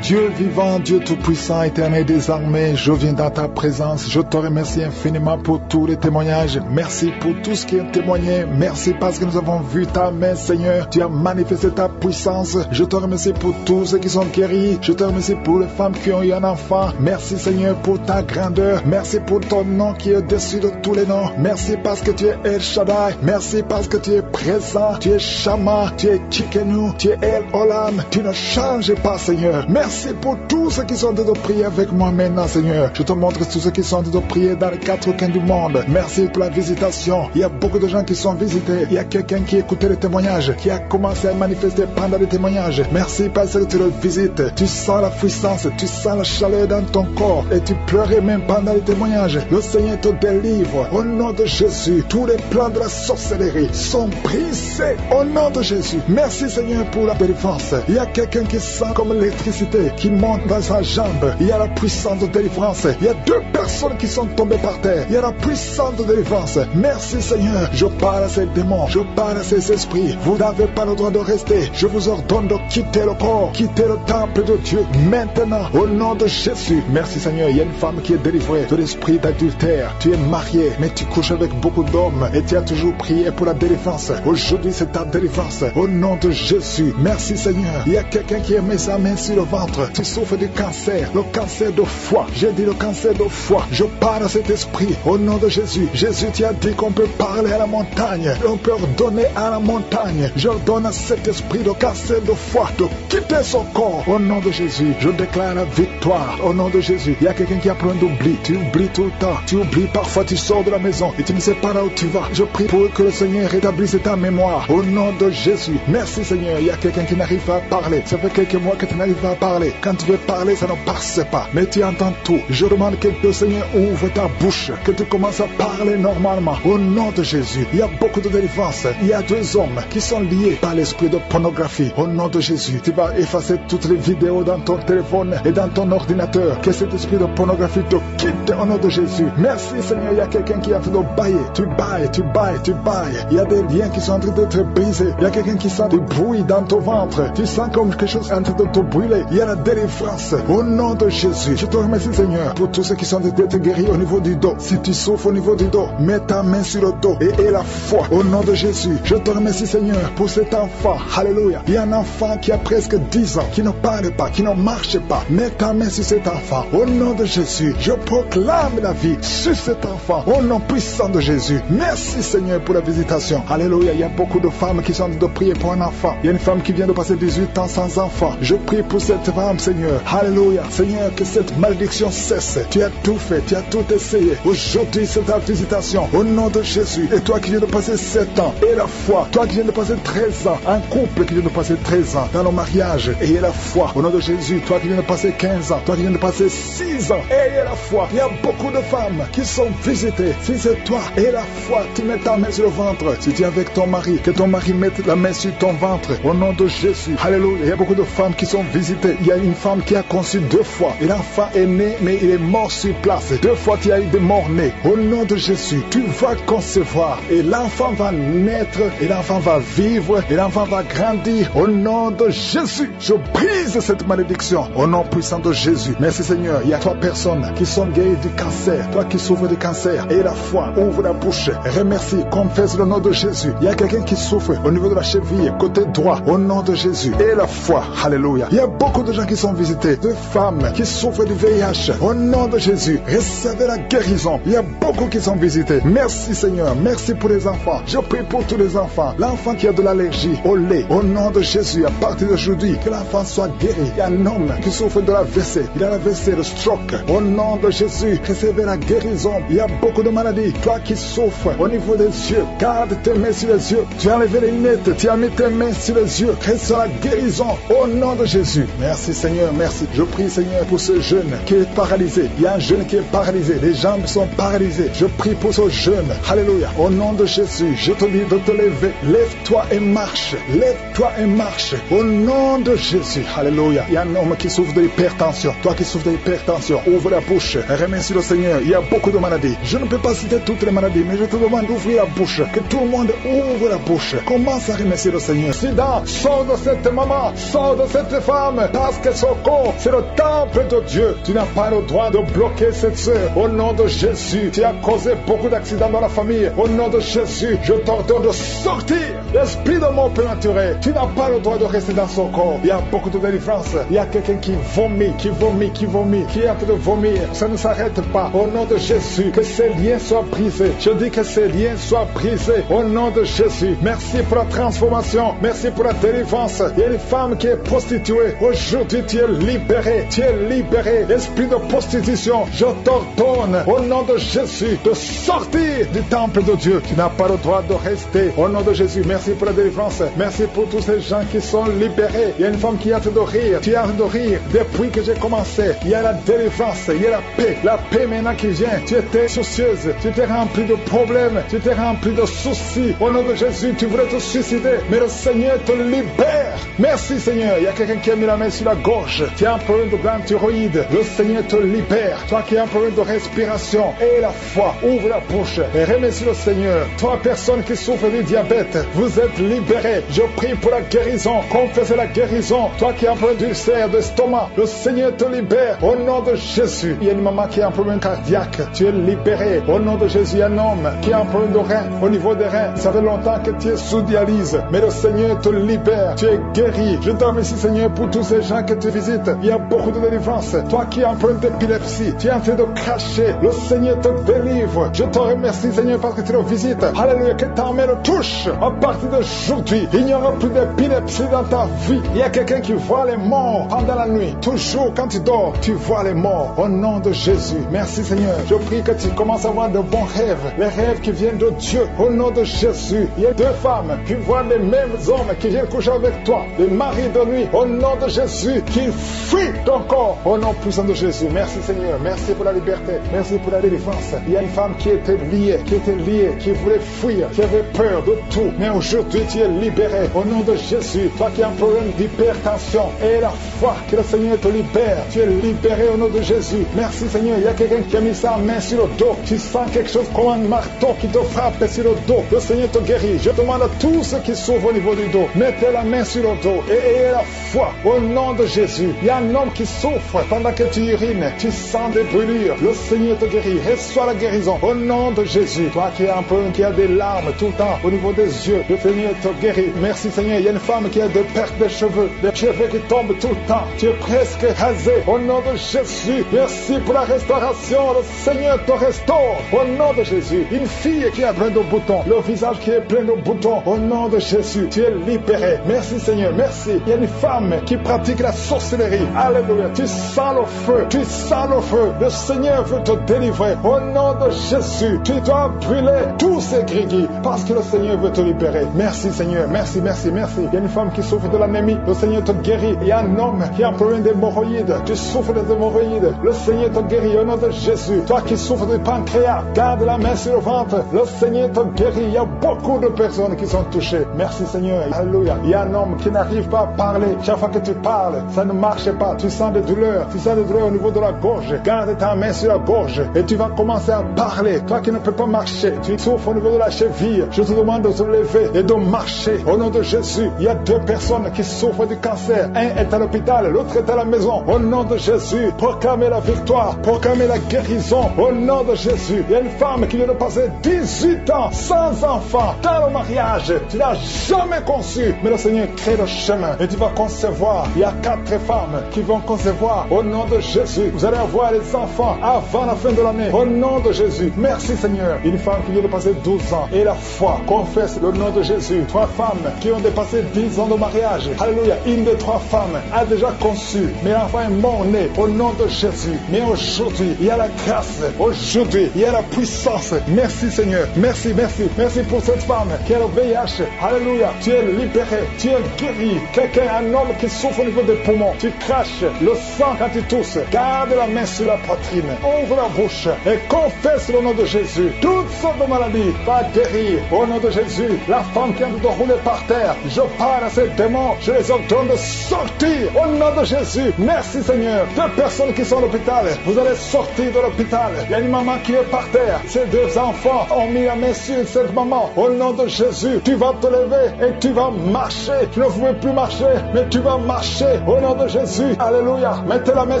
Dieu vivant, Dieu tout-puissant, éternel des armées, je viens dans ta présence. Je te remercie infiniment pour tous les témoignages. Merci pour tout ce qui est témoigné. Merci parce que nous avons vu ta main, Seigneur. Tu as manifesté ta puissance. Je te remercie pour tous ceux qui sont guéris. Je te remercie pour les femmes qui ont eu un enfant. Merci, Seigneur, pour ta grandeur. Merci pour ton nom qui est au-dessus de tous les noms. Merci parce que tu es El Shaddai. Merci parce que tu es présent. Tu es Shama. Tu es Tsidkenu. Tu es El Olam. Tu ne changes pas, Seigneur. Merci pour tous ceux qui sont en train de prier avec moi maintenant, Seigneur. Je te montre tous ceux qui sont en train de prier dans les 4 coins du monde. Merci pour la visitation. Il y a beaucoup de gens qui sont visités. Il y a quelqu'un qui écoutait les témoignages, qui a commencé à manifester pendant les témoignages. Merci parce que tu le visites. Tu sens la puissance, tu sens la chaleur dans ton corps et tu pleurais même pendant les témoignages. Le Seigneur te délivre. Au nom de Jésus, tous les plans de la sorcellerie sont brisés. Au nom de Jésus. Merci, Seigneur, pour la délivrance. Il y a quelqu'un qui sent comme l'électricité qui monte dans sa jambe. Il y a la puissance de délivrance. Il y a 2 personnes qui sont tombées par terre. Il y a la puissance de délivrance. Merci, Seigneur. Je parle à ces démons. Je parle à ces esprits. Vous n'avez pas le droit de rester. Je vous ordonne de quitter le corps, quitter le temple de Dieu maintenant. Au nom de Jésus. Merci, Seigneur. Il y a une femme qui est délivrée de l'esprit d'adultère. Tu es marié, mais tu couches avec beaucoup d'hommes et tu as toujours prié pour la délivrance. Aujourd'hui, c'est ta délivrance. Au nom de Jésus. Merci, Seigneur. Il y a quelqu'un qui a mis sa main sur le ventre. Tu souffres du cancer, le cancer de foie. J'ai dit le cancer de foie. Je parle à cet esprit au nom de Jésus. Jésus, tu as dit qu'on peut parler à la montagne. On peut ordonner à la montagne. J'ordonne à cet esprit de cancer de foie de quitter son corps. Au nom de Jésus, je déclare la victoire. Au nom de Jésus, il y a quelqu'un qui a plein d'oubli. Tu oublies tout le temps. Tu oublies parfois, tu sors de la maison et tu ne sais pas là où tu vas. Je prie pour que le Seigneur rétablisse ta mémoire. Au nom de Jésus. Merci, Seigneur. Il y a quelqu'un qui n'arrive pas à parler. Ça fait quelques mois que tu n'arrives pas à parler. Quand tu veux parler, ça ne passe pas. Mais tu entends tout. Je demande que le Seigneur ouvre ta bouche, que tu commences à parler normalement. Au nom de Jésus, il y a beaucoup de délivrance. Il y a 2 hommes qui sont liés par l'esprit de pornographie. Au nom de Jésus, tu vas effacer toutes les vidéos dans ton téléphone et dans ton ordinateur. Que cet esprit de pornographie te quitte au nom de Jésus. Merci, Seigneur. Il y a quelqu'un qui est en train de bailler. Tu bailles, tu bailles, tu bailles. Il y a des liens qui sont en train d'être brisés. Il y a quelqu'un qui sent du bruit dans ton ventre. Tu sens comme quelque chose en train de te brûler. Il y a la délivrance. Au nom de Jésus, je te remercie, Seigneur, pour tous ceux qui sont d'être guéris au niveau du dos. Si tu souffres au niveau du dos, mets ta main sur le dos et aie la foi. Au nom de Jésus, je te remercie, Seigneur, pour cet enfant. Alléluia. Il y a un enfant qui a presque 10 ans, qui ne parle pas, qui ne marche pas. Mets ta main sur cet enfant. Au nom de Jésus, je proclame la vie sur cet enfant. Au nom puissant de Jésus. Merci, Seigneur, pour la visitation. Alléluia. Il y a beaucoup de femmes qui sont en train de prier pour un enfant. Il y a une femme qui vient de passer 18 ans sans enfant. Je prie pour cette femme, Seigneur. Alléluia. Seigneur, que cette malédiction cesse. Tu as tout fait, tu as tout essayé. Aujourd'hui, c'est ta visitation. Au nom de Jésus. Et toi qui viens de passer 7 ans, et la foi. Toi qui viens de passer 13 ans. Un couple qui vient de passer 13 ans dans le mariage, ayez la foi. Au nom de Jésus. Toi qui viens de passer 15 ans. Toi qui viens de passer 6 ans, ayez la foi. Il y a beaucoup de femmes qui sont visitées. Si c'est toi, ayez la foi. Tu mets ta main sur le ventre. Si tu es avec ton mari, que ton mari mette la main sur ton ventre. Au nom de Jésus. Alléluia. Il y a beaucoup de femmes qui sont visitées. Il y a une femme qui a conçu 2 fois. Et l'enfant est né, mais il est mort sur place. 2 fois, tu as eu des morts-nés. Au nom de Jésus, tu vas concevoir. Et l'enfant va naître. Et l'enfant va vivre. Et l'enfant va grandir. Au nom de Jésus, je brise cette malédiction. Au nom puissant de Jésus. Merci, Seigneur. Il y a 3 personnes qui sont guéries du cancer. Toi qui souffres du cancer. Et la foi, ouvre la bouche. Remercie, confesse le nom de Jésus. Il y a quelqu'un qui souffre au niveau de la cheville, côté droit. Au nom de Jésus. Et la foi. Alléluia. Il y a beaucoup de gens qui sont visités. De femmes qui souffrent du VIH. Au nom de Jésus. Recevez la guérison. Il y a beaucoup qui sont visités. Merci, Seigneur. Merci pour les enfants. Je prie pour tous les enfants. L'enfant qui a de l'allergie au lait. Au nom de Jésus. À partir d'aujourd'hui, que l'enfant soit guéri. Il y a un homme qui souffre de l'AVC. Il a l'AVC, le stroke. Au nom de Jésus. Recevez la guérison. Il y a beaucoup de maladies. Toi qui souffres au niveau des yeux. Garde tes mains sur les yeux. Tu as enlevé les lunettes. Tu as mis tes mains sur les yeux. Reçois la guérison. Au nom de Jésus. Merci, Seigneur. Merci. Je prie, Seigneur, pour ce jeune qui est paralysé. Il y a un jeune qui est paralysé. Les jambes sont paralysées. Je prie pour ce jeune. Alléluia. Au nom de Jésus, je te dis de te lever. Lève-toi et marche. Lève-toi et marche. Au nom de Jésus. Alléluia. Il y a un homme qui souffre de l'hypertension. Toi qui souffres de l'hypertension, ouvre la bouche. Remercie le Seigneur. Il y a beaucoup de maladies. Je ne peux pas citer toutes les maladies, mais je te demande d'ouvrir la bouche. Que tout le monde ouvre la bouche. Commence à remercier le Seigneur. Sida, sors de cette maman. Sors de cette femme. Parce parce que son corps, c'est le temple de Dieu. Tu n'as pas le droit de bloquer cette sœur. Au nom de Jésus, tu as causé beaucoup d'accidents dans la famille. Au nom de Jésus, je t'ordonne de sortir. L'esprit de mort prématuré, tu n'as pas le droit de rester dans son corps. Il y a beaucoup de délivrance. Il y a quelqu'un qui vomit, qui est en train de vomir. Ça ne s'arrête pas. Au nom de Jésus, que ces liens soient brisés. Je dis que ces liens soient brisés. Au nom de Jésus, merci pour la transformation. Merci pour la délivrance. Il y a une femme qui est prostituée. Aujourd'hui, tu es libéré. Tu es libéré. Esprit de prostitution, je t'ordonne, au nom de Jésus, de sortir du temple de Dieu. Tu n'as pas le droit de rester. Au nom de Jésus, merci pour la délivrance. Merci pour tous ces gens qui sont libérés. Il y a une femme qui est en train de rire. Tu es en train de rire. Depuis que j'ai commencé, il y a la délivrance, il y a la paix. La paix maintenant qui vient. Tu étais soucieuse. Tu étais rempli de problèmes. Tu étais rempli de soucis. Au nom de Jésus, tu voulais te suicider. Mais le Seigneur te libère. Merci Seigneur. Il y a quelqu'un qui a mis la main sur la gorge. Tu as un problème de glande thyroïde. Le Seigneur te libère. Toi qui as un problème de respiration, et la foi, ouvre la bouche et remercie le Seigneur. Toi, personne qui souffre du diabète, vous êtes libéré. Je prie pour la guérison. Confessez la guérison. Toi qui as un problème d'ulcère, d'estomac, le Seigneur te libère. Au nom de Jésus. Il y a une maman qui a un problème cardiaque. Tu es libéré. Au nom de Jésus, il y a un homme qui a un problème de rein. Au niveau des reins, ça fait longtemps que tu es sous dialyse. Mais le Seigneur te libère. Tu es guéri. Je te remercie, Seigneur, pour tous ces gens que tu visites. Il y a beaucoup de délivrance. Toi qui as un problème d'épilepsie, tu es en train de cracher. Le Seigneur te délivre. Je te remercie, Seigneur, parce que tu le visites. Alléluia, que ta main le touche. À partir d'aujourd'hui, il n'y aura plus d'épilepsie dans ta vie. Il y a quelqu'un qui voit les morts pendant la nuit. Toujours quand tu dors, tu vois les morts. Au nom de Jésus. Merci, Seigneur. Je prie que tu commences à avoir de bons rêves. Les rêves qui viennent de Dieu. Au nom de Jésus. Il y a 2 femmes qui voient les mêmes hommes qui viennent coucher avec toi. Les maris de nuit. Au nom de Jésus. Qu'ils fuient ton corps. Au nom puissant de Jésus. Merci, Seigneur. Merci pour la liberté. Merci pour la délivrance. Il y a une femme qui était liée, qui voulait fuir, qui avait peur de tout. Mais aujourd'hui, tu es libéré. Au nom de Jésus. Toi qui as un problème d'hypertension, et la foi que le Seigneur te libère. Tu es libéré au nom de Jésus. Merci, Seigneur. Il y a quelqu'un qui a mis sa main sur le dos. Tu sens quelque chose comme un marteau qui te frappe sur le dos. Le Seigneur te guérit. Je demande à tous ceux qui souffrent au niveau du dos, mettez la main sur le dos et ayez la foi au nom de Jésus. Il y a un homme qui souffre pendant que tu urines. Tu sens des brûlures. Le Seigneur te guérit. Reçois la guérison au nom de Jésus. Toi qui as un peu, qui a des larmes tout le temps au niveau des yeux, le Seigneur te guérit. Merci, Seigneur. Il y a une femme qui a des pertes de cheveux, des cheveux qui tombent tout le temps. Tu es presque rasé au nom de Jésus. Merci pour la restauration. Le Seigneur te restaure au nom de Jésus. Une fille qui a plein de boutons, le visage qui est plein de boutons, au nom de Jésus. Tu es libéré. Merci, Seigneur. Merci. Il y a une femme qui pratique la sorcellerie. Alléluia. Tu sens le feu. Tu sens le feu. Le Seigneur veut te délivrer. Au nom de Jésus, tu dois brûler tous ces gris parce que le Seigneur veut te libérer. Merci, Seigneur. Merci, merci, merci. Il y a une femme qui souffre de l'anémie. Le Seigneur te guérit. Il y a un homme qui a un problème d'hémorroïdes. Tu souffres des hémorroïdes. Le Seigneur te guérit au nom de Jésus. Toi qui souffres du pancréas, garde la main sur le ventre. Le Seigneur te guérit. Il y a beaucoup de personnes qui sont touchées. Merci, Seigneur. Alléluia. Il y a un homme qui n'arrive pas à parler. Chaque fois que tu parles, ça ne marche pas. Tu sens des douleurs. Tu sens des douleurs au niveau de la gorge. Garde ta main sur la gorge et tu vas commencer à parler. Toi qui ne peux pas marcher, tu souffres au niveau de la cheville. Je te demande de te lever et de marcher. Au nom de Jésus, il y a 2 personnes qui souffrent du cancer. Un est à l'hôpital, l'autre est à la maison. Au nom de Jésus, proclamez la victoire, proclamez la guérison. Au nom de Jésus, il y a une femme qui vient de passer 18 ans sans enfant dans le mariage. Tu n'as jamais conçu, mais le Seigneur crée le chemin et tu vas concevoir. Il y a 4 femmes qui vont concevoir. Au nom de Jésus, vous allez avoir les enfants avant la fin de l'année. Au nom de Jésus, merci Seigneur. Une femme qui vient de passer 12 ans et la foi confesse le nom de Jésus. 3 femmes qui ont dépassé 10 ans de mariage. Alléluia. Une des 3 femmes a déjà conçu, mais l'enfant est mort-né au nom de Jésus. Mais aujourd'hui, il y a la grâce. Aujourd'hui, il y a la puissance. Merci Seigneur. Merci, merci. Merci pour cette femme qui a le VIH. Alléluia. Tu es libéré. Tu es guéri. Quelqu'un, un homme qui souffre au niveau des poumons. Tu craches le sang quand tu tousses. Garde la main sur la poitrine. Ouvre la bouche et confesse le nom de Jésus. Toutes sortes de maladies va guérir au nom de Jésus. La femme qui est en train de rouler par terre, je parle à ces démons, je les ordonne de sortir au nom de Jésus. Merci Seigneur. 2 personnes qui sont à l'hôpital, vous allez sortir de l'hôpital. Il y a une maman qui est par terre. Ces 2 enfants ont mis la main sur cette maman. Au nom de Jésus, tu vas te lever et tu vas marcher. Tu ne pouvais plus marcher, mais tu vas marcher au nom de Jésus. Alléluia. Mettez la main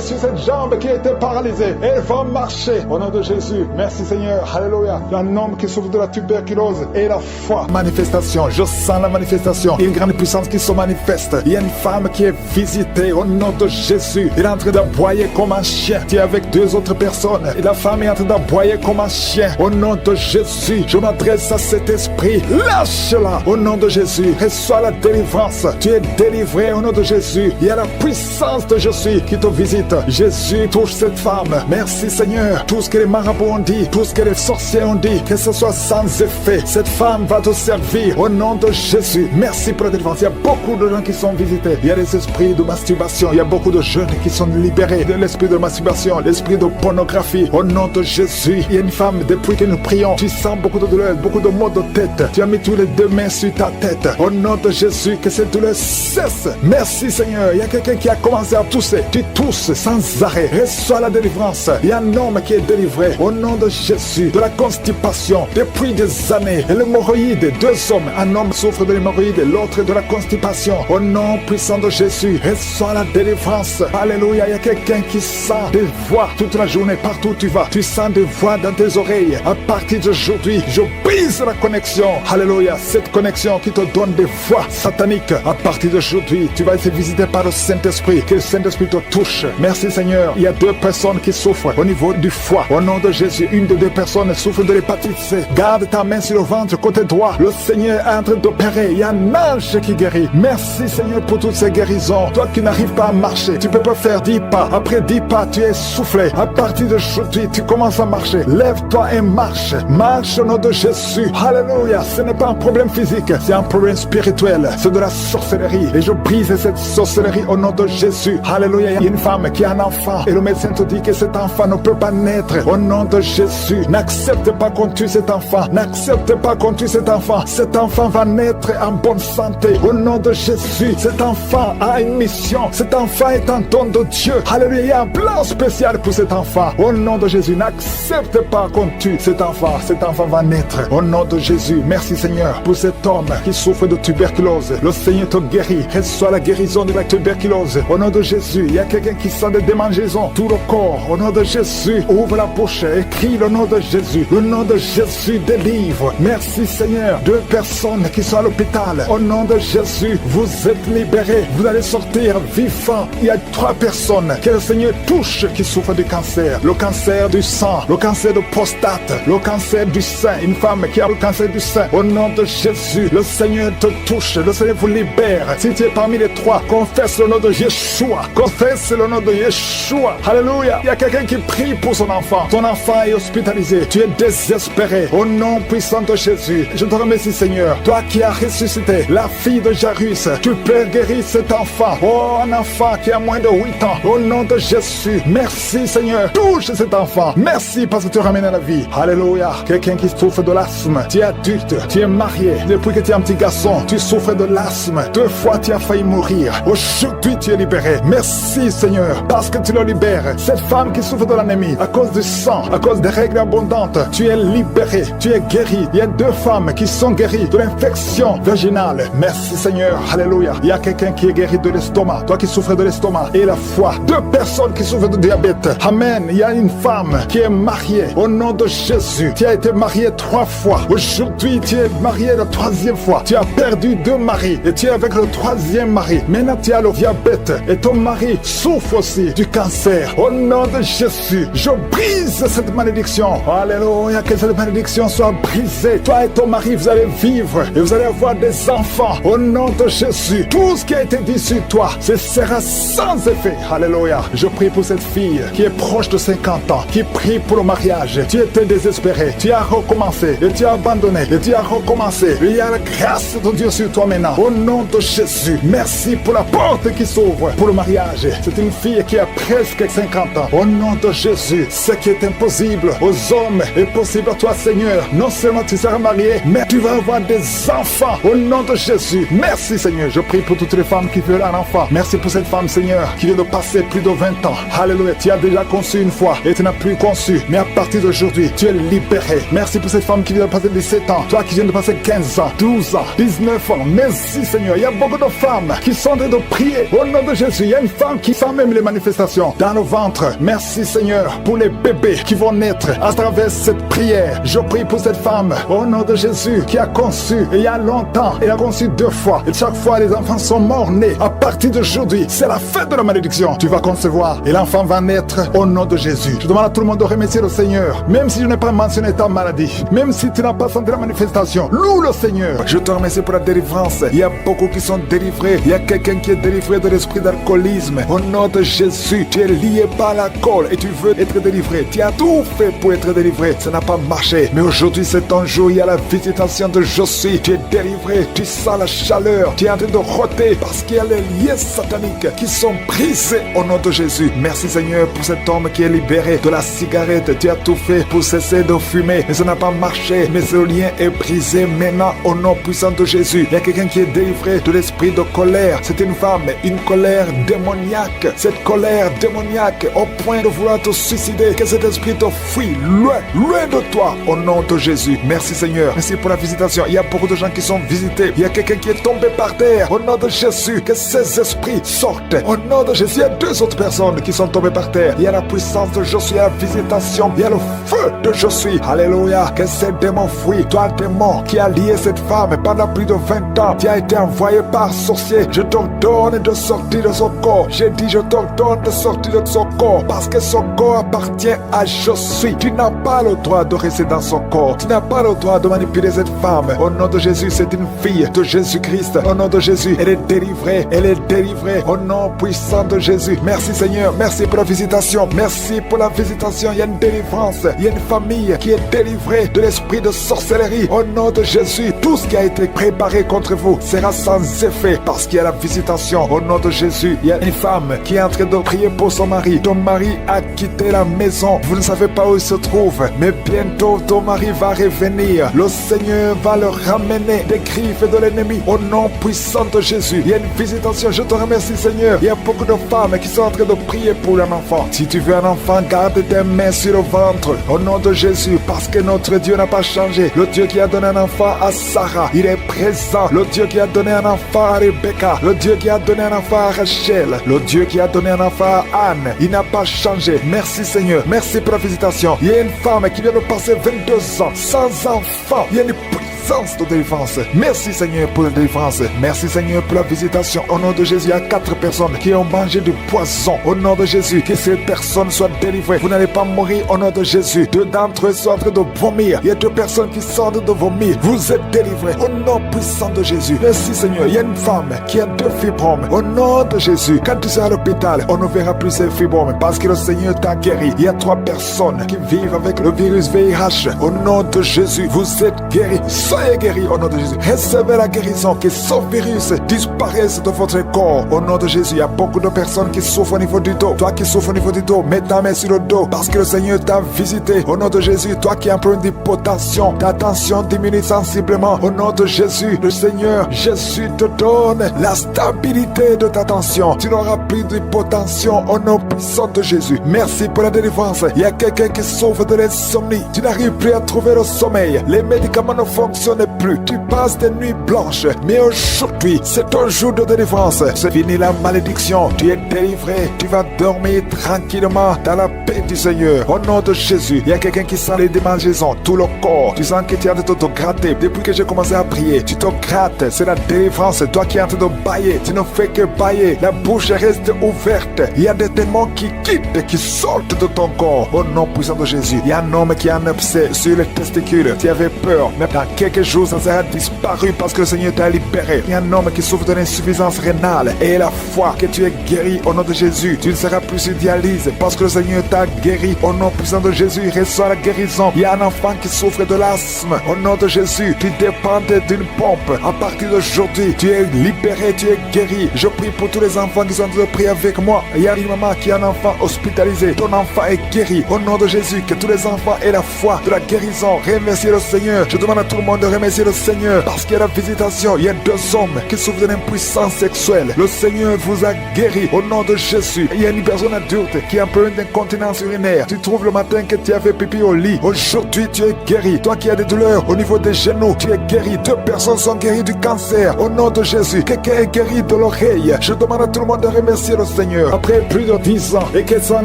sur cette jambe qui était paralysée. Elle va marcher au nom de Jésus. Merci Seigneur. Alléluia. Un homme qui souffre de la tuberculose et la foi. Manifestation. Je sens la manifestation. Une grande puissance qui se manifeste. Il y a une femme qui est visitée au nom de Jésus. Elle est en train d'aboyer comme un chien. Tu es avec 2 autres personnes. Et la femme est en train d'aboyer comme un chien. Au nom de Jésus, je m'adresse à cet esprit. Lâche-la au nom de Jésus. Reçois la délivrance. Tu es délivré au nom de Jésus. Il y a la puissance de Jésus qui te visite. Jésus touche cette femme. Merci Seigneur. Tout ce que les marabouts ont dit, tout ce que les sorciers ont dit, que ce soit sans effet, cette femme va te servir au nom de Jésus. Merci pour la délivrance. Il y a beaucoup de gens qui sont visités. Il y a des esprits de masturbation. Il y a beaucoup de jeunes qui sont libérés de l'esprit de masturbation, l'esprit de pornographie. Au nom de Jésus, il y a une femme, depuis que nous prions, tu sens beaucoup de douleur, beaucoup de maux de tête. Tu as mis tous les 2 mains sur ta tête. Au nom de Jésus, que cette douleur cesse. Merci Seigneur. Il y a quelqu'un qui a commencé à tousser. Tu tousses sans arrêt. Reçois la délivrance. Il y a un homme qui est délivré. Au nom de Jésus, de la constipation depuis des années. Et l'hémorroïde, 2 hommes. Un homme souffre de l'hémorroïde, l'autre de la constipation. Au nom puissant de Jésus, reçois la délivrance. Alléluia. Il y a quelqu'un qui sent des voix toute la journée, partout où tu vas. Tu sens des voix dans tes oreilles. À partir d'aujourd'hui, je brise la connexion. Alléluia. Cette connexion qui te donne des voix sataniques. À partir d'aujourd'hui, tu vas être visité par le Saint-Esprit. Que le Saint-Esprit te touche. Merci Seigneur. Il y a 2 personnes qui souffrent au niveau du foie. Au nom de Jésus, une des 2 personnes souffre de l'hépatite C. Garde ta main sur le ventre côté droit. Le Seigneur est en train d'opérer. Il y a un ange qui guérit. Merci Seigneur pour toutes ces guérisons. Toi qui n'arrives pas à marcher, tu peux pas faire 10 pas. Après 10 pas, tu es soufflé. À partir d'aujourd'hui, tu commences à marcher. Lève-toi et marche. Marche au nom de Jésus. Alléluia. Ce n'est pas un problème physique, c'est un problème spirituel. C'est de la sorcellerie. Et je brise cette sorcellerie au nom de Jésus. Alléluia. Il y a une femme qui a un enfant. Et le médecin te dit que cet enfant ne peut pas naître. Au nom de Jésus. N'accepte pas qu'on tue cet enfant. N'accepte pas qu'on tue cet enfant. Cet enfant va naître en bonne santé. Au nom de Jésus. Cet enfant a une mission. Cet enfant est un don de Dieu. Alléluia. Il y a un plan spécial pour cet enfant. Au nom de Jésus. N'accepte pas qu'on tue cet enfant. Cet enfant va naître. Au nom de Jésus. Merci Seigneur pour cet homme qui souffre de tuberculose. Le Seigneur te guérit. Reçois la guérison de la tuberculose. Au nom de Jésus. Il y a quelqu'un qui sent des démangeaisons. Tout le corps. Au nom de Jésus. Ouvre la bouche et crie le nom de Jésus. Le nom de Jésus délivre. Merci Seigneur. 2 personnes qui sont à l'hôpital. Au nom de Jésus. Vous êtes libérés. Vous allez sortir vivants. Il y a 3 personnes que le Seigneur touche qui souffrent du cancer. Le cancer du sang. Le cancer de prostate. Le cancer du sein. Une femme qui a le cancer du sein. Au nom de Jésus. Le Seigneur te touche. Le Seigneur vous libère. Si tu es parmi les 3, confesse le nom de Yeshua. Confesse le nom de Yeshua. Alléluia. Il y a quelqu'un qui prie pour son enfant. Ton enfant est hospitalisé. Tu es désespéré. Au nom puissant de Jésus. Je te remercie Seigneur. Toi qui as ressuscité la fille de Jairus. Tu peux guérir cet enfant. Oh, un enfant qui a moins de 8 ans. Au nom de Jésus. Merci Seigneur. Touche cet enfant. Merci parce que tu ramènes à la vie. Alléluia. Quelqu'un qui souffre de l'asthme. Tu es adulte. Tu es marié. Depuis que tu es un petit garçon, tu souffres de l'asthme. 2 fois tu as failli mourir. Aujourd'hui tu es libéré. Merci Seigneur parce que tu le libères. Cette femme qui souffre de l'anémie à cause du sang, à cause des règles abondantes, tu es libéré. Tu es guéri. Il y a 2 femmes qui sont guéries de l'infection vaginale. Merci Seigneur. Alléluia. Il y a quelqu'un qui est guéri de l'estomac. Toi qui souffres de l'estomac et la foi. 2 personnes qui souffrent de diabète. Amen. Il y a une femme qui est mariée. Au nom de Jésus. Tu as été mariée 3 fois. Aujourd'hui tu es mariée la 3e fois. Tu as perdu 2 maris et tu es avec le 3e mari. Maintenant tu as le diabète et ton mari souffre aussi du cancer. Au nom de Jésus, je brise cette malédiction. Alléluia, que cette malédiction soit brisée. Toi et ton mari, vous allez vivre et vous allez avoir des enfants. Au nom de Jésus, tout ce qui a été dit sur toi, ce sera sans effet. Alléluia. Je prie pour cette fille qui est proche de 50 ans, qui prie pour le mariage. Tu étais désespéré, tu as recommencé et tu as abandonné et tu as recommencé. Il y a la grâce de Dieu sur toi maintenant. Au nom de Jésus, merci pour la porte qui s'ouvre pour le mariage. C'est une fille qui a presque 50 ans. Au nom de Jésus, ce qui est impossible aux hommes est possible à toi, Seigneur. Non seulement tu seras marié, mais tu vas avoir des enfants. Au nom de Jésus, merci Seigneur. Je prie pour toutes les femmes qui veulent un enfant. Merci pour cette femme, Seigneur, qui vient de passer plus de 20 ans. Alléluia, tu as déjà conçu une fois et tu n'as plus conçu. Mais à partir d'aujourd'hui, tu es libéré. Merci pour cette femme qui vient de passer 17 ans, toi qui viens de passer 15 ans, 12 ans, 19 ans. Merci Seigneur. Il y a beaucoup de femmes qui sont en train de prier au nom de Jésus. Il y a une femme qui sent même les manifestations dans le ventre. Merci Seigneur pour les bébés qui vont naître à travers cette prière. Je prie pour cette femme au nom de Jésus qui a conçu il y a longtemps. Elle a conçu 2 fois. Et chaque fois les enfants sont morts-nés. À partir d'aujourd'hui, c'est la fin de la malédiction. Tu vas concevoir et l'enfant va naître au nom de Jésus. Je demande à tout le monde de remercier le Seigneur. Même si je n'ai pas mentionné ta maladie, même si tu n'as pas senti la manifestation, loue le Seigneur. Je te remercie pour la délivrance. Il y a beaucoup qui sont délivrés. Il y a quelqu'un qui est délivré de l'esprit d'alcoolisme. Au nom de Jésus, tu es lié par l'alcool et tu veux être délivré. Tu as tout fait pour être délivré. Ça n'a pas marché. Mais aujourd'hui, c'est ton jour. Il y a la visitation de Josué. Tu es délivré. Tu sens la chaleur. Tu es en train de roter parce qu'il y a les liens sataniques qui sont brisés au nom de Jésus. Merci Seigneur pour cet homme qui est libéré de la cigarette. Tu as tout fait pour cesser de fumer. Mais ça n'a pas marché. Mais ce lien est brisé maintenant au nom puissant de Jésus. Il y a quelqu'un qui est délivré de l'esprit de colère. C'est une femme, une colère démoniaque. Cette colère démoniaque au point de vouloir te suicider. Que cet esprit te fuit loin, loin de toi au nom de Jésus. Merci Seigneur. Merci pour la visitation. Il y a beaucoup de gens qui sont visités. Il y a quelqu'un qui est tombé par terre au nom de Jésus. Que ces esprits sortent au nom de Jésus. Il y a 2 autres personnes qui sont tombées par terre. Il y a la puissance de Josué, la visitation. Il y a le feu de Josué. Alléluia. Que ces démons fuient. Toi, démon qui a lié cette femme pendant plus de 20 ans. Tu as été envoyé par sorcier. Je t'ordonne de sortir de son corps. J'ai dit je t'ordonne de sortir de son corps. Parce que son corps appartient à Josué. Tu n'as pas le droit de rester dans son corps. Tu n'as pas le droit de manipuler cette femme. Au nom de Jésus, c'est une fille de Jésus-Christ. Au nom de Jésus, elle est délivrée. Elle est délivrée. Au nom puissant de Jésus. Merci Seigneur. Merci pour la visitation. Merci pour la visitation. Il y a une délivrance. Il y a une famille qui est délivrée de l'esprit de sorcellerie. Au nom de Jésus, tout ce qui a été préparé contre vous sera sans effet parce qu'il y a la visitation. Au nom de Jésus, il y a une femme qui est en train de prier pour son mari. Ton mari a quitté la maison. Vous ne savez pas où il se trouve, mais bientôt ton mari va revenir. Le Seigneur va le ramener des griffes de l'ennemi. Au nom puissant de Jésus, il y a une visitation. Je te remercie Seigneur. Il y a beaucoup de femmes qui sont en train de prier pour un enfant. Si tu veux un enfant, garde tes mains sur le ventre. Au nom de Jésus, parce que notre Dieu n'a pas changé. Le Dieu qui a donné un enfant à Sarah, il est présent. Le Dieu qui a donné un enfant à Rebecca, le Dieu qui a donné un enfant à Rachel, le Dieu qui a donné un enfant à Anne, il n'a pas changé. Merci Seigneur, merci pour la visitation. Il y a une femme qui vient de passer 22 ans sans enfant. Il y a une puissance de délivrance. Merci Seigneur pour la délivrance. Merci Seigneur pour la visitation. Au nom de Jésus, il y a 4 personnes qui ont mangé du poison. Au nom de Jésus, que ces personnes soient délivrées. Vous n'allez pas mourir au nom de Jésus. 2 d'entre eux sont en train de vomir. Il y a 2 personnes qui sortent de vomir. Vous êtes délivrés au nom puissant de Jésus. Merci Seigneur. Il y a une femme qui a 2 fibromes. Au nom de Jésus, quand tu seras à l'hôpital, on ne verra plus ces fibromes parce que le Seigneur t'a guéri. Il y a 3 personnes qui vivent avec le virus VIH. Au nom de Jésus, vous êtes guéris. Soyez guéris au nom de Jésus. Recevez la guérison, que ce virus disparaisse de votre corps. Au nom de Jésus, il y a beaucoup de personnes qui souffrent au niveau du dos. Toi qui souffres au niveau du dos, mets ta main sur le dos parce que le Seigneur t'a visité. Au nom de Jésus, toi qui as un problème d'hypotension, ta tension diminue sensiblement. Au nom de Jésus, le Seigneur Jésus te donne la stabilité de ta tension. Tu n'auras plus d'hypotension au nom puissant de Jésus. Merci pour la délivrance. Il y a quelqu'un qui souffre de l'insomnie. Tu n'arrives plus à trouver le sommeil. Les médicaments ne fonctionnent plus. Tu passes des nuits blanches. Mais aujourd'hui, c'est ton jour de délivrance. C'est fini la malédiction. Tu es délivré. Tu vas dormir tranquillement dans la paix du Seigneur. Au nom de Jésus, il y a quelqu'un qui sent les démangeaisons, tout le corps. Tu sens que tu es en train de te gratter. Depuis que j'ai commencé à prier, tu te grattes. C'est la délivrance. Toi qui es en train de bailler, tu ne fais que bailler. La bouche reste ouverte. Il y a des démons qui quittent, qui sortent de ton corps. Au nom puissant de Jésus, il y a un homme qui a un abcès sur les testicules. Tu avais peur, mais dans quelques jours, ça sera disparu parce que le Seigneur t'a libéré. Il y a un homme qui souffre de l'insuffisance rénale et la foi que tu es guéri au nom de Jésus. Tu ne seras plus sur dialyse parce que le Seigneur t'a guéri. Au nom puissant de Jésus, reçois la guérison. Il y a un enfant qui souffre de l'asthme. Au nom de Jésus, tu dépendais d'une pompe. À partir d'aujourd'hui, tu es libéré, tu es guéri. Je prie pour tous les enfants qui sont en train de prier avec moi. Il y a une maman qui a un enfant hospitalisé. Ton enfant est guéri. Au nom de Jésus, que tous les enfants aient la foi de la guérison. Remerciez le Seigneur. Je demande à tout le monde de remercier le Seigneur parce qu'il y a la visitation. Il y a 2 hommes qui souffrent d'une impuissance sexuelle. Le Seigneur vous a guéri au nom de Jésus. Il y a une personne adulte qui a un problème d'incontinence urinaire. Tu trouves le matin que tu as fait pipi au lit. Aujourd'hui, tu es guéri. Toi qui as des douleurs au niveau des genoux, tu es guéri. 2 personnes sont guéries du cancer au nom de Jésus. Quelqu'un est guéri de l'oreille. Je demande à tout le monde de remercier le Seigneur. Après plus de 10 ans et que son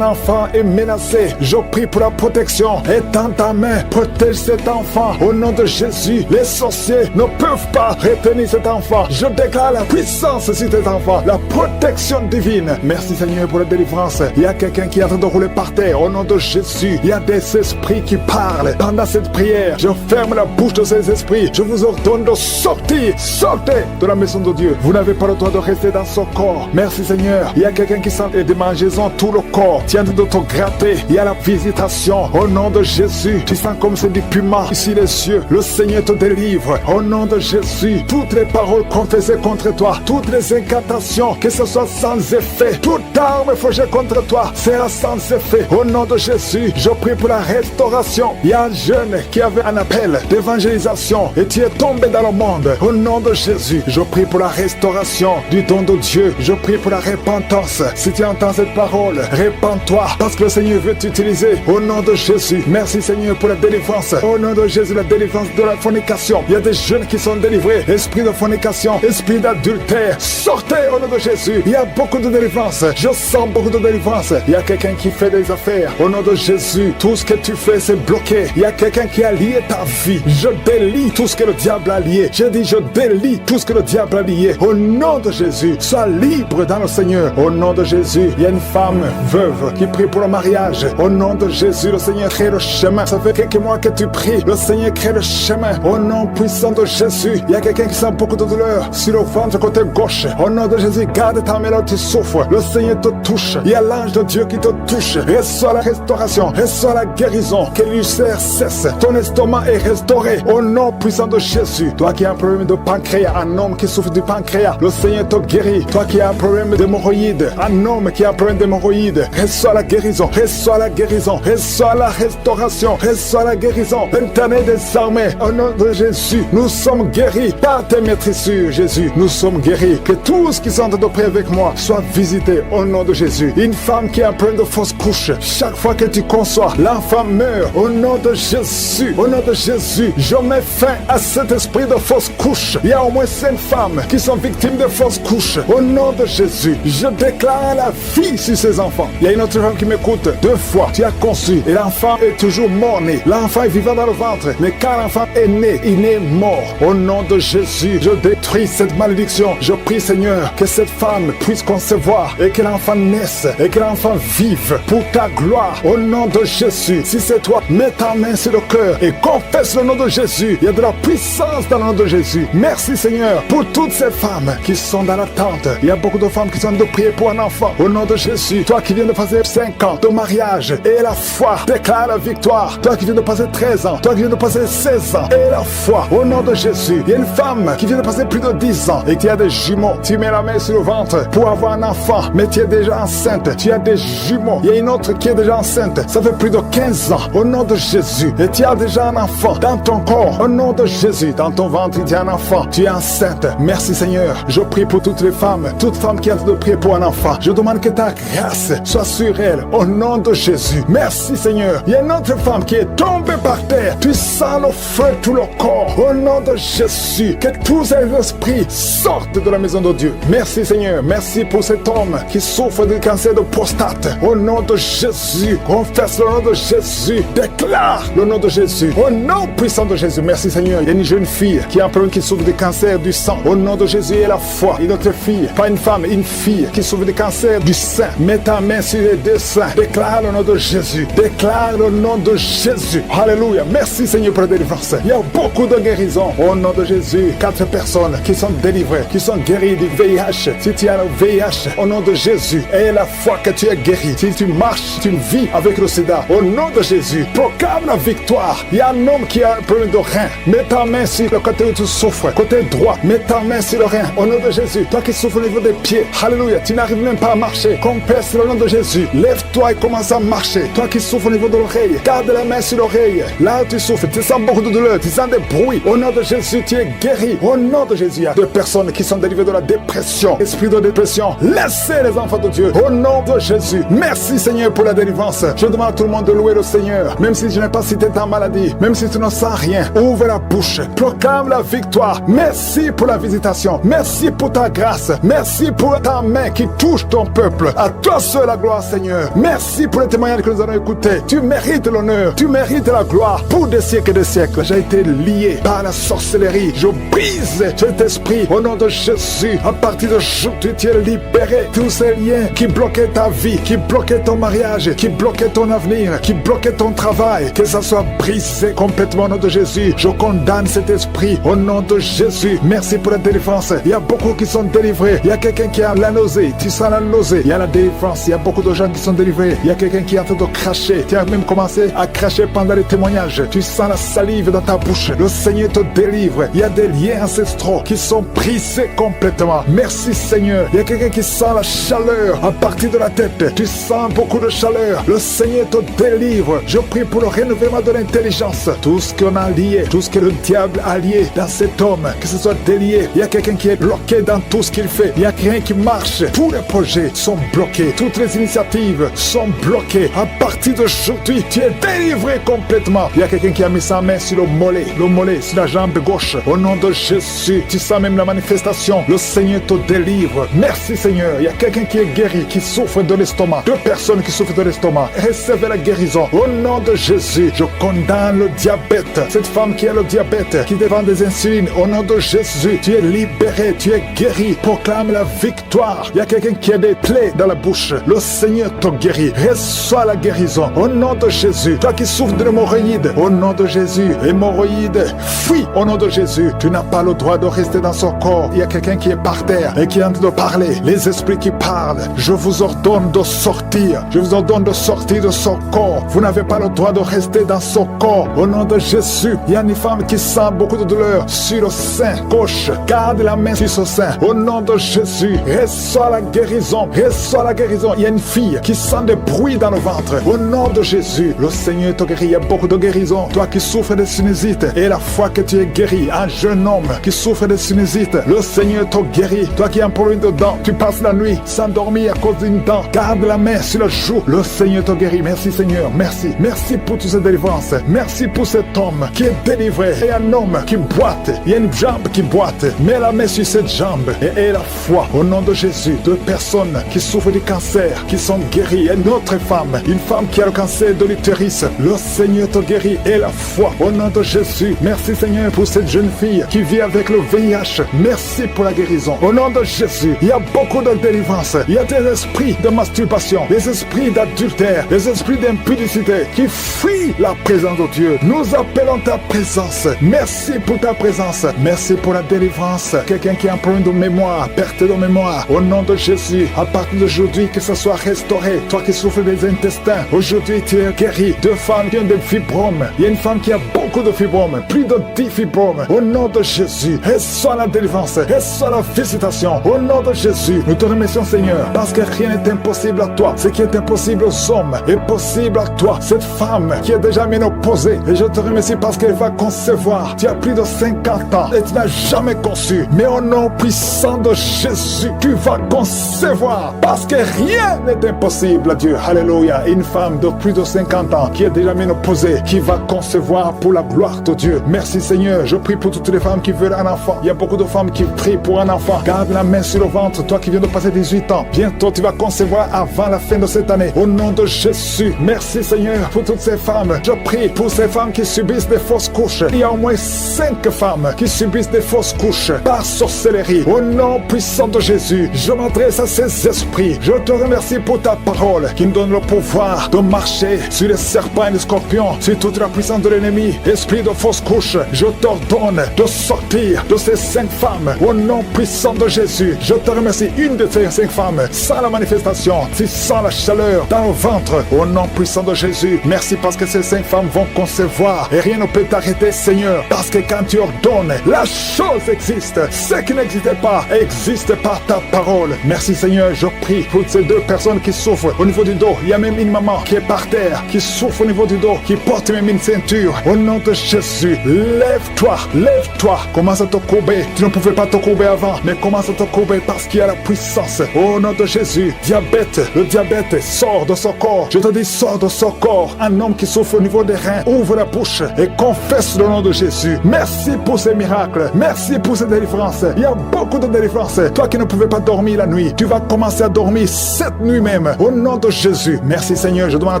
enfant est menacé, je prie pour la protection. Étends ta main, protège cet enfant au nom de Jésus. Les sorciers ne peuvent pas retenir cet enfant. Je déclare la puissance sur cet enfant, la protection divine. Merci Seigneur pour la délivrance. Il y a quelqu'un qui est en train de rouler par terre au nom de Jésus. Il y a des esprits qui parlent pendant cette prière. Je ferme la bouche de ces esprits. Je vous ordonne de sortir. Sortez de la maison de Dieu. Vous n'avez pas le droit de rester dans son corps. Merci Seigneur. Il y a quelqu'un qui sent des démangeaisons tout le corps. Tiens de te gratter. Il y a la visitation au nom de Jésus. Tu sens comme c'est du piment ici les cieux. Le Seigneur te délivre au nom de Jésus. Toutes les paroles confessées contre toi, toutes les incantations, que ce soit sans effet, toute arme forgée contre toi sera sans effet au nom de Jésus. Je prie pour la restauration. Il y a un jeune qui avait un appel d'évangélisation et tu es tombé dans le monde au nom de Jésus. Je prie pour la restauration du don de Dieu. Je prie pour la repentance. Si tu entends cette parole, répands-toi parce que le Seigneur veut t'utiliser au nom de Jésus. Merci Seigneur pour la délivrance. Au nom de Jésus, la délivrance de la fornication. Il y a des jeunes qui sont délivrés. Esprit de fornication, esprit d'adultère, sortez au nom de Jésus. Il y a beaucoup de délivrance. Je sens beaucoup de délivrance. Il y a quelqu'un qui fait des affaires. Au nom de Jésus, tout ce que tu fais, c'est bloqué. Il y a quelqu'un qui a lié ta vie. Je délie tout ce que le diable a lié. Je dis, je délie tout ce que le diable a lié. Au nom de Jésus, sois libre dans le Seigneur. Au nom de Jésus, il y a une femme veuve qui prie pour le mariage. Au nom de Jésus, le Seigneur crée le chemin. Ça fait quelques mois que tu pries. Le Seigneur crée le chemin. Au nom puissant de Jésus, il y a quelqu'un qui sent beaucoup de douleur sur le ventre côté gauche. Au nom de Jésus, garde ta main là où tu souffres. Le Seigneur te touche. Il y a l'ange de Dieu qui te touche. Reçois la restauration. Reçois la guérison. Que l'ulcère cesse. Ton estomac est restauré. Au nom puissant de Jésus. Toi qui as un problème de pancréas, un homme qui souffre du pancréas, le Seigneur te guérit. Toi qui as un problème d'hémorroïdes, un homme qui a un problème d'hémorroïdes, reçois la guérison. Reçois la guérison. Reçois la restauration. Reçois la guérison. L'éternel des armées, au nom de Jésus, nous sommes guéris par tes maîtrisures, Jésus. Nous sommes guéris. Que tous qui sont de prier avec moi soient visités au nom de Jésus. Une femme qui a un problème de fausse couche, chaque fois que tu conçois, l'enfant meurt au nom de Jésus. Au nom de Jésus, je mets fin à cet esprit de fausse couche. Il y a au moins 5 femmes qui sont victimes de fausses couches. Au nom de Jésus, je déclare la vie sur ces enfants. Il y a une autre femme qui m'écoute. 2 fois, tu as conçu et l'enfant est toujours mort-né. L'enfant est vivant dans le ventre, mais quand l'enfant est né, il est mort. Au nom de Jésus, je détruis cette malédiction. Je prie, Seigneur, que cette femme puisse concevoir et que l'enfant naisse et que l'enfant vive pour ta gloire. Au nom de Jésus, si c'est toi, mets ta main sur le cœur et confesse le nom de Jésus. Il y a de la puissance dans le nom de Jésus. Merci, Seigneur, pour toutes ces femmes qui sont dans l'attente. Il y a beaucoup de femmes qui sont de prier pour un enfant. Au nom de Jésus, toi qui viens de passer 5 ans de mariage et la foi déclare la victoire. Toi qui viens de passer 13 ans, toi qui viens de passer 16 ans et la foi. Au nom de Jésus, il y a une femme qui vient de passer plus de 10 ans et qui a des jumeaux. Tu mets la main sur le ventre pour avoir un enfant, mais tu es déjà enceinte. Tu as des jumeaux. Il y a une autre qui est déjà enceinte. Ça fait plus de 15 ans. Au nom de Jésus, et tu as déjà un enfant dans ton corps. Au nom de Jésus, dans ton ventre, tu as un enfant. Tu es enceinte. Merci Seigneur. Je prie pour toutes les femmes, toutes femmes qui ont de prier pour un enfant. Je demande que ta grâce soit sur elle. Au nom de Jésus. Merci Seigneur. Il y a une autre femme qui est tombée par terre. Tu sens le feu tout le corps. Au nom de Jésus, que tous ces esprits sortent de la maison de Dieu. Merci Seigneur. Merci pour cet homme qui souffre du cancer de prostate. Au nom de Jésus, confesse le nom de Jésus. Déclare le nom de Jésus. Au nom puissant de Jésus. Merci Seigneur. Il y a une jeune fille qui a un problème, qui souffre du cancer du sang. Au nom de Jésus et la foi. Une autre fille, pas une femme, une fille qui souffre du cancer du sein. Mets ta main sur les 2 seins. Déclare le nom de Jésus. Déclare le nom de Jésus. Alléluia. Merci Seigneur pour la délivrance. Il y a beaucoup de guérisons. Au nom de Jésus, 4 personnes qui sont délivrées, qui sont guéries du VIH. Si tu as le VIH, au nom de Jésus, et la foi que tu es guéri. Si tu marches, tu vis avec le sida, au nom de Jésus, proclame la victoire. Il y a un homme qui a un problème de rein. Mets ta main sur le côté où tu souffres, côté droit. Mets ta main sur le rein, au nom de Jésus. Toi qui souffres au niveau des pieds, alléluia, tu n'arrives même pas à marcher. Confesse le nom de Jésus. Lève-toi et commence à marcher. Toi qui souffres au niveau de l'oreille, garde la main sur l'oreille. Là où tu souffres, tu sens beaucoup de douleur, tu sens des bruits. Au nom de Jésus, tu es guéri. Au nom de Jésus, il y a 2 personnes qui sont délivrées de la dépression. Esprit de dépression, laissez les enfants de Dieu. Au nom de Jésus, merci Seigneur pour la délivrance. Je demande à tout le monde de louer le Seigneur. Même si je n'ai pas cité ta maladie, même si tu ne sens rien, ouvre la bouche, proclame la victoire. Merci pour la visitation. Merci pour ta grâce. Merci pour ta main qui touche ton peuple. À toi seul la gloire, Seigneur. Merci pour le témoignage que nous allons écouter. Tu mérites l'honneur. Tu mérites la gloire pour des siècles et des siècles. J'ai été lié par la sorcellerie. Je brise cet esprit au nom de Jésus. À partir d'aujourd'hui, tu es libéré. Tous ces liens qui bloquaient ta vie, qui bloquaient ton mariage, qui bloquaient ton avenir, qui bloquaient ton travail, que ça soit brisé complètement au nom de Jésus. Je condamne cet esprit au nom de Jésus. Merci pour la délivrance. Il y a beaucoup qui sont délivrés. Il y a quelqu'un qui a la nausée. Tu sens la nausée. Il y a la délivrance. Il y a beaucoup de gens qui sont délivrés. Il y a quelqu'un qui est en train de cracher. Tu as même commencé à cracher pendant les témoignages. Tu sens la salive dans ta bouche. Le Seigneur te délivre. Il y a des liens ancestraux qui sont brisés complètement. Merci Seigneur. Il y a quelqu'un qui sent la chaleur à partir de la tête. Tu sens beaucoup de chaleur. Le Seigneur te délivre. Je prie pour le renouvellement de l'intelligence. Tout ce qu'on a lié, tout ce que le diable a lié dans cet homme, que ce soit délié. Il y a quelqu'un qui est bloqué dans tout ce qu'il fait. Il n'y a rien qui marche. Tous les projets sont bloqués. Toutes les initiatives sont bloquées. À partir d'aujourd'hui, tu es délivré complètement. Il y a quelqu'un qui a mis sa main sur le mollet sur la jambe gauche. Au nom de Jésus, tu sens même la manifestation. Le Seigneur te délivre. Merci Seigneur. Il y a quelqu'un qui est guéri, qui souffre de l'estomac. 2 personnes qui souffrent de l'estomac. Recevez la guérison. Au nom de Jésus, je condamne le diabète. Cette femme qui a le diabète, qui devant des insulines. Au nom de Jésus, tu es libéré, tu es guéri. Proclame la victoire. Il y a quelqu'un qui a des plaies dans la bouche. Le Seigneur te guérit. Reçois la guérison. Au nom de Jésus. Toi qui souffres de l'hémorroïde. Au nom de Jésus. Hémorroïde, fuis. Au nom de Jésus. Tu n'as pas le droit de rester dans son corps. Il y a quelqu'un qui est par terre et qui est en train de parler. Les esprits qui parlent. Je vous ordonne de sortir. Je vous ordonne de sortir de son corps. Vous n'avez pas le droit de rester dans son corps. Au nom de Jésus. Il y a une femme qui sent beaucoup de douleur sur le sein gauche. Garde la main sur son sein. Au nom de Jésus. Reçois la guérison. Reçois la guérison. Il y a une fille qui sent des bruits dans le ventre. Au nom de Jésus. Le Seigneur te guérit. Il y a beaucoup de guérison. Toi qui souffres de sinusite. Et la fois que tu es guéri. Un jeune homme qui souffre de sinusite. Le Seigneur te guérit. Toi qui as un problème de dents. Tu passes la nuit sans dormir à cause d'une dent. Garde la main sur le joue. Le Seigneur te guérit. Merci Seigneur. Merci. Merci pour toutes ces délivrances. Merci pour cet homme qui est délivré. Et un homme qui boite. Il y a une jambe qui boite. Mets la main sur cette jambe. Et aie la foi. Au nom de Jésus. 2 personnes qui souffrent du cancer. Qui sont guéries. Et une autre femme. Une femme qui a le cancer de l'utérus. Le Seigneur te guérit. Et la foi. Au nom de Jésus. Merci Seigneur pour cette jeune fille qui vit avec le VIH. Merci pour la guérison. Au nom de Jésus. Il y a beaucoup de délivrance. Il y a des esprits de masturbation. Des esprits d'adultère. Des esprits d'impudicité qui fuient la présence de Dieu. Nous appelons ta présence. Merci pour ta présence. Merci pour la délivrance. Quelqu'un qui a un problème de mémoire, perte de mémoire. Au nom de Jésus, à partir d'aujourd'hui, que ça soit restauré. Toi qui souffres des intestins, aujourd'hui tu es guéri. 2 femmes qui ont des fibromes. Il y a une femme qui a beaucoup de fibromes. Plus de 10 fibromes. Au nom de Jésus, reçois la délivrance. Reçois la visitation. Au nom de Jésus, nous te remercions Seigneur. Parce que rien n'est impossible à toi. Ce qui est impossible aux hommes est possible à toi. Cette femme qui est déjà ménopausée. Et je te remercie parce qu'elle va concevoir. Tu as plus de 50 ans et tu n'as jamais conçu. Mais au nom puissant de Jésus, tu vas concevoir. Parce que rien n'est impossible à Dieu. Alléluia. Une femme de plus de 50 ans qui est déjà ménopausée, qui va concevoir pour la gloire de Dieu. Merci Seigneur. Je prie pour toutes les femmes qui veulent un enfant. Il y a beaucoup de femmes qui prient pour un enfant. Garde la main sur le ventre. Toi qui viens de passer 18 ans. Bientôt tu vas concevoir avant la fin de cette année. Au nom de Jésus. Merci Seigneur pour toutes ces femmes. Je prie pour ces femmes qui subissent des fausses couches. Il y a au moins 5 femmes qui subissent des fausses couches par sorcellerie. Au nom puissant de Jésus, je m'adresse à ces esprits. Je te remercie pour ta parole qui nous donne le pouvoir de marcher sur les serpents et les scorpions, sur toute la puissance de l'ennemi. Esprit de fausse couche, je t'ordonne de sortir de ces 5 femmes. Au nom puissant de Jésus, je te remercie. Une de ces 5 femmes sans la manifestation, tu sens la chaleur dans le ventre. Au nom puissant de Jésus, merci parce que ces 5 femmes vont concevoir et rien ne peut t'arrêter Seigneur, parce que quand tu ordonnes, la chose existe. Ce qui n'existait pas existe par ta parole. Merci Seigneur, je prie pour ces 2 personnes qui souffrent au niveau du dos. Il y a même une maman qui est par terre, qui souffre au niveau du dos, qui porte même une ceinture. Au nom de Jésus, Jésus, lève-toi, lève-toi. Commence à te courber. Tu ne pouvais pas te courber avant, mais commence à te courber parce qu'il y a la puissance. Au nom de Jésus, diabète, le diabète sort de son corps. Je te dis, sors de son corps. Un homme qui souffre au niveau des reins, ouvre la bouche et confesse le nom de Jésus. Merci pour ces miracles. Merci pour ces délivrances. Il y a beaucoup de délivrances. Toi qui ne pouvais pas dormir la nuit, tu vas commencer à dormir cette nuit même. Au nom de Jésus. Merci Seigneur. Je demande à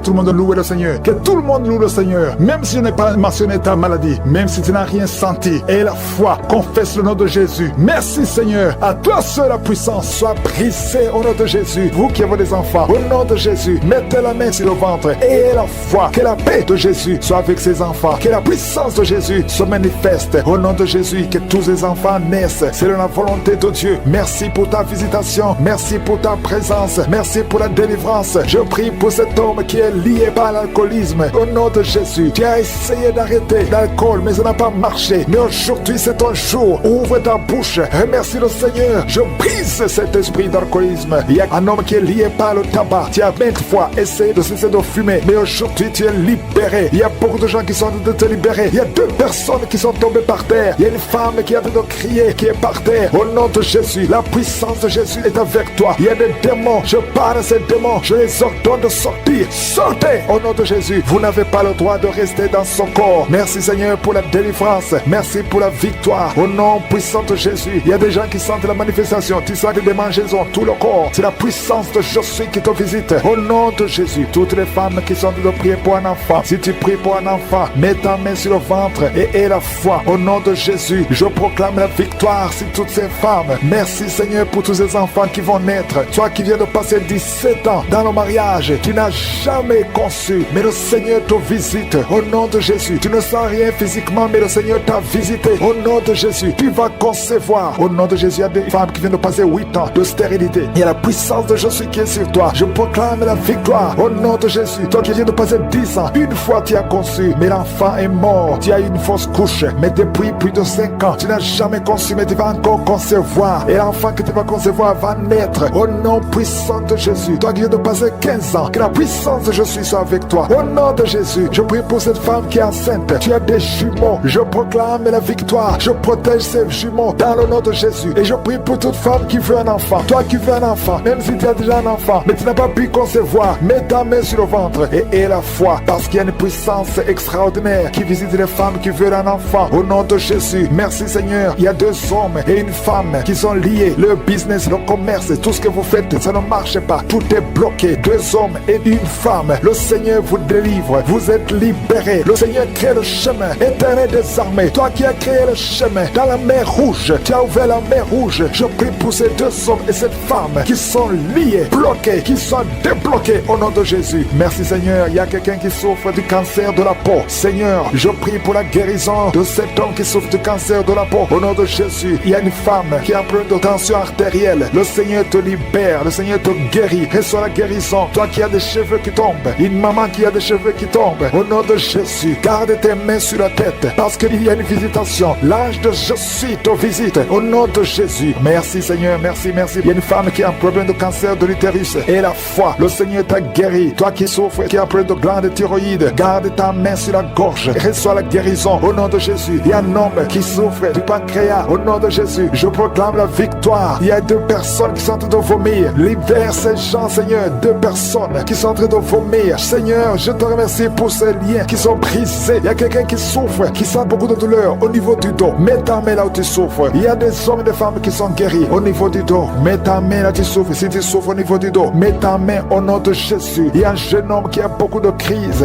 tout le monde de louer le Seigneur. Que tout le monde loue le Seigneur. Même si je n'ai pas mentionné ta maladie, même si tu n'as rien senti. Et la foi, confesse le nom de Jésus. Merci Seigneur. À toi seul la puissance soit brisée au nom de Jésus. Vous qui avez des enfants, au nom de Jésus, mettez la main sur le ventre et la foi. Que la paix de Jésus soit avec ses enfants. Que la puissance de Jésus se manifeste au nom de Jésus. Que tous les enfants naissent. C'est la volonté de Dieu. Merci pour ta visitation. Merci pour ta présence. Merci pour la délivrance. Je prie pour cet homme qui est lié par l'alcoolisme. Au nom de Jésus, tu as essayé d'arrêter l'alcool, mais ça n'a pas marché. Mais aujourd'hui, c'est ton jour. Ouvre ta bouche. Remercie le Seigneur. Je brise cet esprit d'alcoolisme. Il y a un homme qui est lié par le tabac. Tu as 20 fois essayé de cesser de fumer, mais aujourd'hui, tu es libéré. Il y a beaucoup de gens qui sont en train de te libérer. Il y a 2 personnes qui sont tombées par terre. Il y a une femme qui est en train de crier, qui est par terre. Au nom de Jésus, la puissance de Jésus est avec toi. Il y a des démons. Je parle à ces démons. Je les ordonne de sortir. Sortez au nom de Jésus. Vous n'avez pas le droit de rester dans son corps. Merci Seigneur pour la délivrance. Merci pour la victoire. Au nom puissant de Jésus. Il y a des gens qui sentent la manifestation. Tu sens des démangeaisons tout le corps. C'est la puissance de Jésus qui te visite. Au nom de Jésus. Toutes les femmes qui sont en train de prier pour un enfant. Si tu pries pour un enfant, mets ta main sur le ventre et aie la foi. Au nom de Jésus, je proclame la victoire sur toutes ces femmes. Merci Seigneur pour tous ces enfants qui vont naître. Toi qui viens de passer 17 ans dans le mariage, tu n'as jamais conçu, mais le Seigneur te visite. Au nom de Jésus, tu ne sens rien physiquement, mais le Seigneur t'a visité. Au nom de Jésus, tu vas concevoir. Au nom de Jésus, il y a des femmes qui viennent de passer 8 ans de stérilité. Il y a la puissance de Jésus qui est sur toi. Je proclame la victoire. Au nom de Jésus, toi qui viens de passer 10 ans, une fois tu as conçu, mais l'enfant est mort. Tu as eu une fausse couche, mais depuis plus de 5 ans, tu n'as jamais conçu, mais tu vas encore concevoir. Et l'enfant que tu vas concevoir va naître. Au nom puissant de Jésus, toi qui viens de passer 15 ans, que la puissance de Jésus soit avec toi. Au nom de Jésus, je prie pour cette femme qui est enceinte. Tu as des jumeaux. Je proclame la victoire. Je protège ces jumeaux dans le nom de Jésus. Et je prie pour toute femme qui veut un enfant. Toi qui veux un enfant, même si tu as déjà un enfant, mais tu n'as pas pu concevoir, mets ta main sur le ventre et aie la foi. Parce qu'il y a une puissance extraordinaire qui visite les femmes qui veulent un enfant. Au nom de Jésus, merci Seigneur. Il y a 2 hommes et une femme qui sont liés. Le business, le commerce, tout ce que vous faites, ça ne marche pas. Tout est bloqué. 2 hommes et une femme. Le Seigneur vous délivre. Vous êtes libérés. Le Seigneur crée le chemin. Éternel des armées, toi qui as créé le chemin dans la mer rouge, tu as ouvert la mer rouge. Je prie pour ces 2 hommes et cette femme qui sont liés, bloqués, qui sont débloqués au nom de Jésus. Merci Seigneur. Il y a quelqu'un qui souffre du cancer de la peau. Seigneur, je prie pour la guérison de cet homme qui souffre du cancer de la peau. Au nom de Jésus, il y a une femme qui a un problème de tension artérielle. Le Seigneur te libère. Le Seigneur te guérit. Reçois la guérison. Toi qui as des cheveux qui tombent. Une maman qui a des cheveux qui tombent. Au nom de Jésus, garde tes mains sur la tête parce qu'il y a une visitation. L'ange de Jésus te visite. Au nom de Jésus. Merci Seigneur. Merci, merci. Il y a une femme qui a un problème de cancer de l'utérus. Et la foi. Le Seigneur t'a guéri. Toi qui souffres, qui a un problème de glande thyroïde, garde ta main sur la gorge. Reçois la guérison. Au nom de Jésus. Il y a un homme qui souffre du pancréas. Au nom de Jésus, je proclame la victoire. Il y a 2 personnes qui sont en train de vomir. Libère ces gens, Seigneur. 2 personnes qui sont en train de vomir. Seigneur, je te remercie pour ces liens qui sont brisés. Il y a quelqu'un qui souffre, qui sent beaucoup de douleur au niveau du dos. Mets ta main là où tu souffres. Il y a des hommes et des femmes qui sont guéris au niveau du dos. Mets ta main là où tu souffres. Si tu souffres au niveau du dos, mets ta main au nom de Jésus. Il y a un jeune homme qui a beaucoup de crises,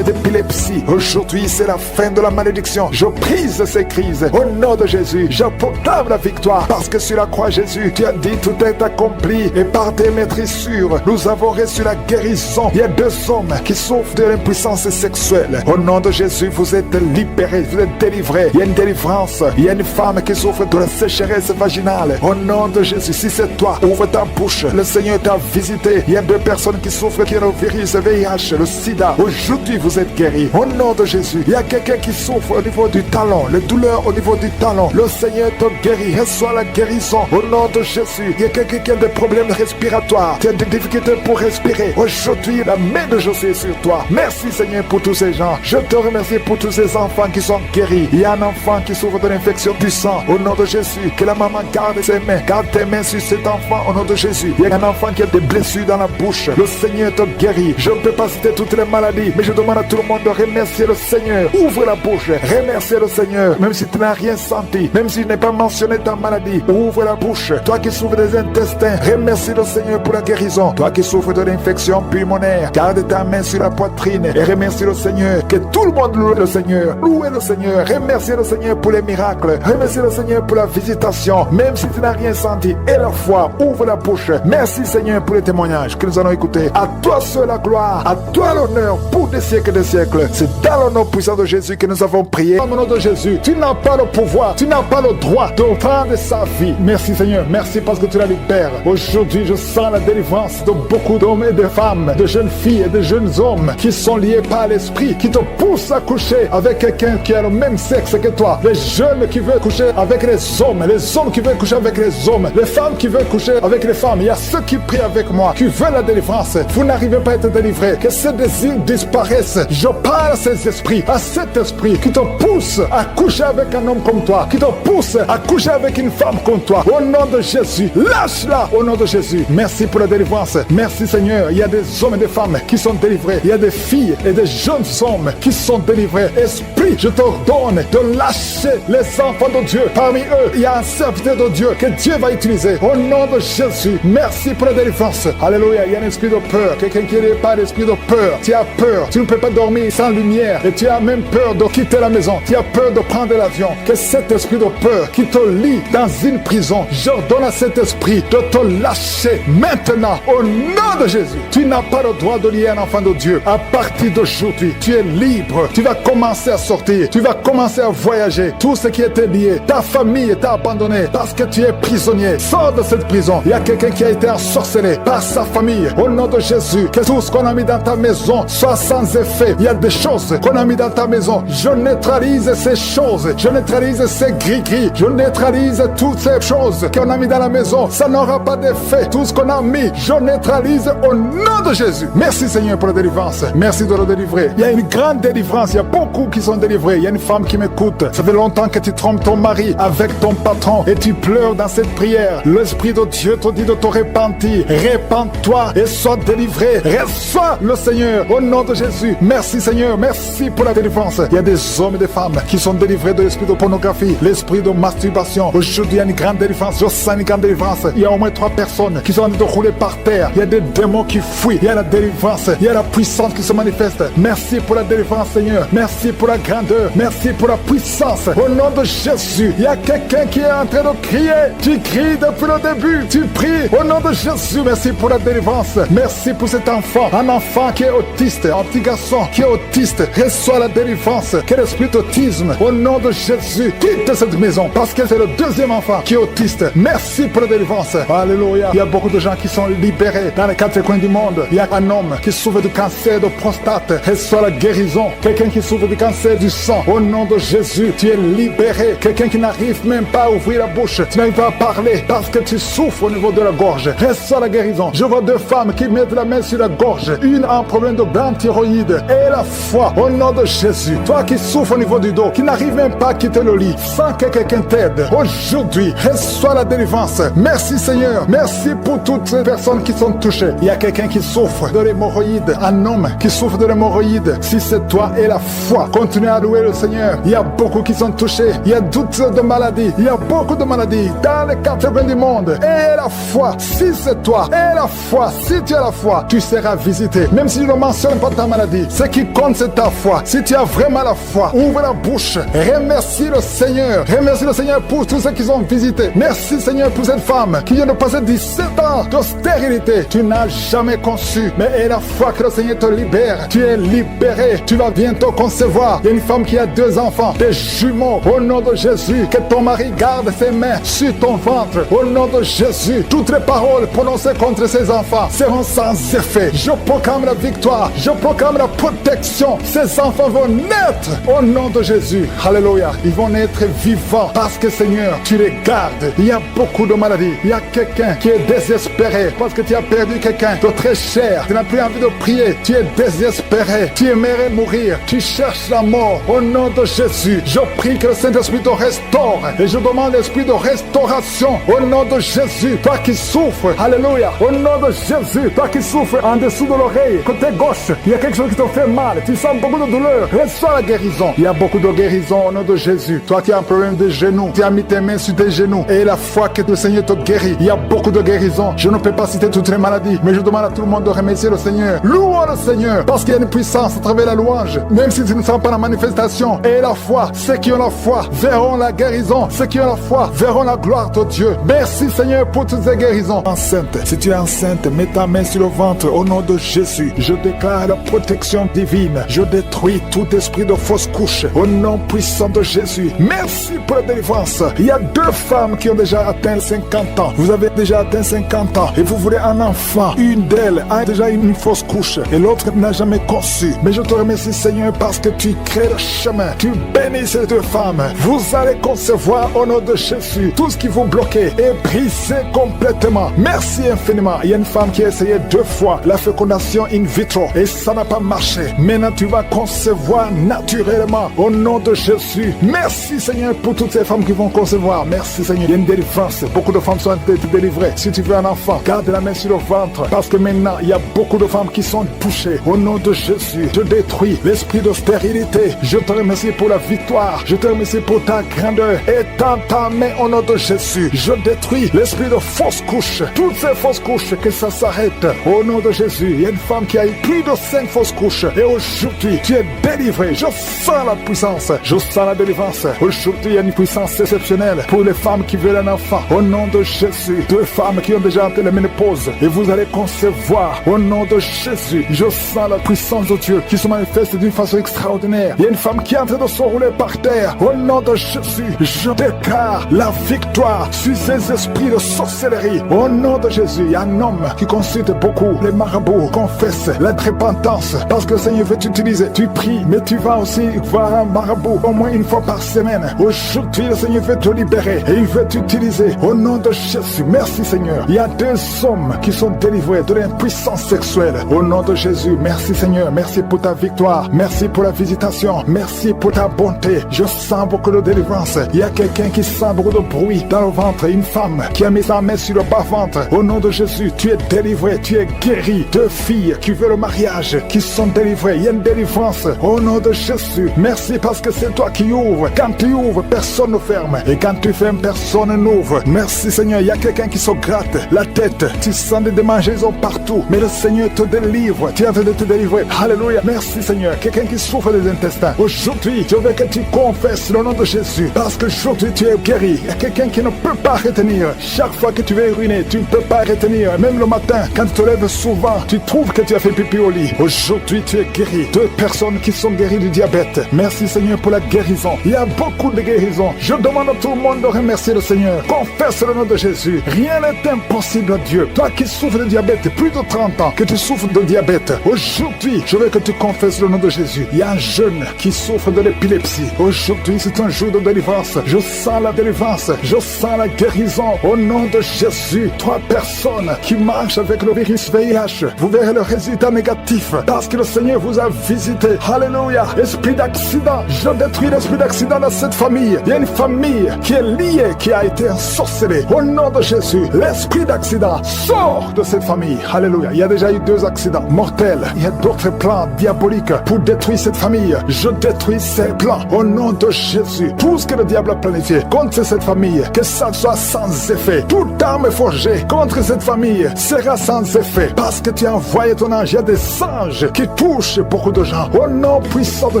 d'épilepsie. Aujourd'hui, c'est la fin de la malédiction. Je brise ces crises au nom de Jésus. Je proclame la victoire parce que sur la croix, Jésus, tu as dit tout est accompli et par tes maîtrissures, nous avons reçu la guérison. Il y a 2 hommes qui souffrent de l'impuissance sexuelle. Au nom de Jésus, vous êtes libérés, vous êtes délivrés. Il y a une délivrance. Il y a une femme qui souffre de la sécheresse vaginale. Au nom de Jésus, si c'est toi, ouvre ta bouche. Le Seigneur t'a visité. Il y a 2 personnes qui souffrent qui ont le virus, le VIH, le sida. Aujourd'hui, vous êtes guéris. Au nom de Jésus, il y a quelqu'un qui souffre au niveau du talon, les douleurs au niveau du talon. Le Seigneur te guérit. Reçois la guérison. Au nom de Jésus, il y a quelqu'un qui a des problèmes respiratoires. Tu as des difficultés pour respirer. Aujourd'hui, la main de Jésus est sur toi. Merci Seigneur pour tous ces gens. Je te remercie Merci pour tous ces enfants qui sont guéris. Il y a un enfant qui souffre de l'infection du sang. Au nom de Jésus, que la maman garde ses mains. Garde tes mains sur cet enfant au nom de Jésus. Il y a un enfant qui a des blessures dans la bouche. Le Seigneur te guérit. Je ne peux pas citer toutes les maladies, mais je demande à tout le monde de remercier le Seigneur. Ouvre la bouche. Remercier le Seigneur. Même si tu n'as rien senti, même si tu n'es pas mentionné ta maladie, ouvre la bouche. Toi qui souffres des intestins, remercie le Seigneur pour la guérison. Toi qui souffres de l'infection pulmonaire, garde ta main sur la poitrine et remercie le Seigneur. Que tout le monde loue le Seigneur. Louez le Seigneur. Remercie le Seigneur pour les miracles. Remercie le Seigneur pour la visitation. Même si tu n'as rien senti, et la foi, ouvre la bouche. Merci Seigneur pour les témoignages que nous allons écouter. À toi seul la gloire, à toi l'honneur pour des siècles et des siècles. C'est dans le nom puissant de Jésus que nous avons prié. Au nom de Jésus, tu n'as pas le pouvoir, tu n'as pas le droit de prendre sa vie. Merci Seigneur, merci parce que tu la libères. Aujourd'hui, je sens la délivrance de beaucoup d'hommes et de femmes, de jeunes filles et de jeunes hommes qui sont liés par l'esprit, qui te poussent à coucher avec quelqu'un qui a le même sexe que toi. Les jeunes qui veulent coucher avec les hommes qui veulent coucher avec les hommes, les femmes qui veulent coucher avec les femmes. Il y a ceux qui prient avec moi, qui veulent la délivrance. Vous n'arrivez pas à être délivrés. Que ces désirs disparaissent. Je parle à ces esprits, à cet esprit qui te pousse à coucher avec un homme comme toi, qui te pousse à coucher avec une femme comme toi. Au nom de Jésus, lâche-la au nom de Jésus. Merci pour la délivrance. Merci Seigneur. Il y a des hommes et des femmes qui sont délivrés. Il y a des filles et des jeunes hommes qui sont délivrés. Esprit, je t'ordonne de lâcher les enfants de Dieu. Parmi eux, il y a un serviteur de Dieu que Dieu va utiliser. Au nom de Jésus, merci pour la délivrance. Alléluia. Il y a un esprit de peur. Quelqu'un qui n'est pas l'esprit de peur. Tu as peur. Tu ne peux pas dormir sans lumière. Et tu as même peur de quitter la maison. Tu as peur de prendre l'avion. Que cet esprit de peur qui te lie dans une prison, j'ordonne à cet esprit de te lâcher maintenant. Au nom de Jésus. Tu n'as pas le droit de lier un enfant de Dieu. À partir d'aujourd'hui, tu es libre. Tu vas commencer à sortir. Tu vas commencer à voyager. Tout ce qui était lié, ta famille t'a abandonné parce que tu es prisonnier. Sors de cette prison. Il y a quelqu'un qui a été ensorcelé par sa famille. Au nom de Jésus, que tout ce qu'on a mis dans ta maison soit sans effet. Il y a des choses qu'on a mis dans ta maison. Je neutralise ces choses. Je neutralise ces gris-gris. Je neutralise toutes ces choses qu'on a mis dans la maison. Ça n'aura pas d'effet. Tout ce qu'on a mis, je neutralise au nom de Jésus. Merci Seigneur pour la délivrance. Merci de le délivrer. Il y a une grande délivrance. Il y a beaucoup qui sont délivrés. Il y a une femme qui m'écoute. Ça fait longtemps que tu trompes ton mari avec ton patron et tu pleures dans cette prière. L'Esprit de Dieu te dit de te repentir. Répands-toi et sois délivré. Reçois le Seigneur au nom de Jésus. Merci Seigneur. Merci pour la délivrance. Il y a des hommes et des femmes qui sont délivrés de l'esprit de pornographie, l'esprit de masturbation. Aujourd'hui, il y a une grande délivrance. Je sens une grande délivrance. Il y a au moins 3 personnes qui sont en train de rouler par terre. Il y a des démons qui fuient. Il y a la délivrance. Il y a la puissance qui se manifeste. Merci pour la délivrance Seigneur. Merci pour la grandeur. Merci pour la puissance. Au nom de Jésus, il y a quelqu'un qui est en train de crier. Tu cries depuis le début. Tu pries au nom de Jésus. Merci pour la délivrance. Merci pour cet enfant. Un enfant qui est autiste. Un petit garçon qui est autiste. Reçois la délivrance. Quel esprit d'autisme. Au nom de Jésus, quitte cette maison parce que c'est le deuxième enfant qui est autiste. Merci pour la délivrance. Alléluia. Il y a beaucoup de gens qui sont libérés dans les 4 coins du monde. Il y a un homme qui souffre du cancer de prostate. Reçois la guérison. Quelqu'un qui souffre du cancer du sang. Au nom de Jésus, tu es libéré. Quelqu'un qui n'arrive même pas à ouvrir la bouche. Tu n'arrives pas à parler parce que tu souffres au niveau de la gorge. Reçois la guérison. Je vois 2 femmes qui mettent la main sur la gorge. Une a un problème de grande thyroïde. Et la foi au nom de Jésus. Toi qui souffres au niveau du dos, qui n'arrive même pas à quitter le lit, sans que quelqu'un t'aide. Aujourd'hui, reçois la délivrance. Merci Seigneur. Merci pour toutes ces personnes qui sont touchées. Il y a quelqu'un qui souffre de l'hémorroïde. Un homme qui souffre de l'hémorroïde. Si c'est toi et la foi, continue à louer le Seigneur. Il y a beaucoup qui sont touchés. Il y a toutes sortes de maladies. Il y a beaucoup de maladies dans les 4 coins du monde. Et la foi, si c'est toi, et la foi, si tu as la foi, tu seras visité. Même si je ne mentionne pas ta maladie, ce qui compte c'est ta foi. Si tu as vraiment la foi, ouvre la bouche. Remercie le Seigneur. Remercie le Seigneur pour tous ceux qui sont visités. Merci Seigneur pour cette femme qui vient de passer 17 ans de stérilité. Tu n'as jamais conçu, mais et la foi que le Seigneur te libère. Tu es libéré. Tu vas bientôt concevoir. Il y a une femme qui a 2 enfants, des jumeaux. Au nom de Jésus, que ton mari garde ses mains sur ton ventre. Au nom de Jésus, toutes les paroles prononcées contre ces enfants seront sans effet. Je proclame la victoire. Je proclame la protection. Ces enfants vont naître au nom de Jésus. Alléluia. Ils vont naître vivants parce que Seigneur, tu les gardes. Il y a beaucoup de maladies. Il y a quelqu'un qui est désespéré parce que tu as perdu quelqu'un de très cher. Tu n'as plus envie de prier. Tu es désespéré. Tu aimerais mourir. Tu cherche la mort. Au nom de Jésus, je prie que le Saint-Esprit te restaure. Et je demande l'esprit de restauration. Au nom de Jésus, toi qui souffres, alléluia. Au nom de Jésus, toi qui souffres en dessous de l'oreille, côté gauche, il y a quelque chose qui te fait mal. Tu sens beaucoup de douleur. Reçois la guérison. Il y a beaucoup de guérison au nom de Jésus. Toi qui as un problème de genoux, tu as mis tes mains sur tes genoux. Et la foi que le Seigneur te guérit. Il y a beaucoup de guérison. Je ne peux pas citer toutes les maladies, mais je demande à tout le monde de remercier le Seigneur. Louons le Seigneur, parce qu'il y a une puissance à travers la louange. Même si tu ne sens pas la manifestation. Et la foi, ceux qui ont la foi verront la guérison. Ceux qui ont la foi verront la gloire de Dieu. Merci Seigneur pour toutes ces guérisons. Enceinte, si tu es enceinte, mets ta main sur le ventre au nom de Jésus. Je déclare la protection divine. Je détruis tout esprit de fausse couche au nom puissant de Jésus. Merci pour la délivrance. Il y a 2 femmes qui ont déjà atteint 50 ans. Vous avez déjà atteint 50 ans et vous voulez un enfant. Une d'elles a déjà une fausse couche et l'autre n'a jamais conçu. Mais je te remercie Seigneur parce que tu crées le chemin. Tu bénis ces 2 femmes. Vous allez concevoir au nom de Jésus. Tout ce qui vous bloquait est brisé complètement. Merci infiniment. Il y a une femme qui a essayé 2 fois la fécondation in vitro et ça n'a pas marché. Maintenant tu vas concevoir naturellement au nom de Jésus. Merci Seigneur pour toutes ces femmes qui vont concevoir. Merci Seigneur. Il y a une délivrance. Beaucoup de femmes sont délivrées. Si tu veux un enfant, garde la main sur le ventre parce que maintenant il y a beaucoup de femmes qui sont touchées. Au nom de Jésus, je détruis l'esprit de stérilité. Je te remercie pour la victoire. Je te remercie pour ta grandeur. Étends ta main au nom de Jésus. Je détruis l'esprit de fausse couche. Toutes ces fausses couches, que ça s'arrête. Au nom de Jésus, il y a une femme qui a eu plus de 5 fausses couches. Et aujourd'hui, tu es délivré. Je sens la puissance. Je sens la délivrance. Aujourd'hui, il y a une puissance exceptionnelle pour les femmes qui veulent un enfant. Au nom de Jésus, 2 femmes qui ont déjà atteint la ménopause. Et vous allez concevoir. Au nom de Jésus, je sens la puissance de Dieu qui se manifeste d'une façon extraordinaire. Il y a une femme qui est en train de se rouler par terre. Au nom de Jésus, je déclare la victoire sur ces esprits de sorcellerie. Au nom de Jésus, il y a un homme qui consulte beaucoup les marabouts, confesse la repentance parce que le Seigneur veut t'utiliser. Tu pries, mais tu vas aussi voir un marabout au moins une fois par semaine. Aujourd'hui, le Seigneur veut te libérer et il veut t'utiliser. Au nom de Jésus, merci Seigneur. Il y a 2 hommes qui sont délivrés de l'impuissance sexuelle. Au nom de Jésus, merci Seigneur. Merci pour ta victoire. Merci pour la visitation. Merci pour ta bonté. Je sens beaucoup de délivrance. Il y a quelqu'un qui sent beaucoup de bruit dans le ventre. Une femme qui a mis sa main sur le bas-ventre. Au nom de Jésus, tu es délivré. Tu es guéri. 2 filles qui veulent le mariage, qui sont délivrées. Il y a une délivrance. Au nom de Jésus, merci parce que c'est toi qui ouvres. Quand tu ouvres, personne ne ferme. Et quand tu fermes, personne n'ouvre. Merci Seigneur. Il y a quelqu'un qui se gratte la tête. Tu sens des démangeaisons partout. Mais le Seigneur te délivre. Tu es en train de te délivrer. Alléluia. Merci Seigneur. Quelqu'un qui souffre des intestins. Aujourd'hui, je veux que tu confesses le nom de Jésus. Parce que aujourd'hui, tu es guéri. Il y a quelqu'un qui ne peut pas retenir. Chaque fois que tu veux uriner, tu ne peux pas retenir. Même le matin, quand tu te lèves souvent, tu trouves que tu as fait pipi au lit. Aujourd'hui, tu es guéri. 2 personnes qui sont guéries du diabète. Merci Seigneur pour la guérison. Il y a beaucoup de guérisons. Je demande à tout le monde de remercier le Seigneur. Confesse le nom de Jésus. Rien n'est impossible à Dieu. Toi qui souffres de diabète, plus de 30 ans que tu souffres de diabète. Aujourd'hui, je veux que tu confesses le nom de Jésus. Il y a un jeune qui souffre de l'épilepsie. Aujourd'hui, c'est un jour de délivrance. Je sens la délivrance. Je sens la guérison. Au nom de Jésus, 3 personnes qui marchent avec le virus VIH. Vous verrez le résultat négatif parce que le Seigneur vous a visité. Alléluia. Esprit d'accident. Je détruis l'esprit d'accident dans cette famille. Il y a une famille qui est liée, qui a été ensorcelée. Au nom de Jésus, l'esprit d'accident sort de cette famille. Alléluia. Il y a déjà eu 2 accidents mortels. Il y a d'autres plans diaboliques pour détruire cette famille. Je détruis ces plans au nom de Jésus. Tout ce que le diable a planifié contre cette famille, que ça soit sans effet. Toute arme forgée contre cette famille sera sans effet parce que tu as envoyé ton ange. Il y a des anges qui touchent beaucoup de gens. Au nom puissant de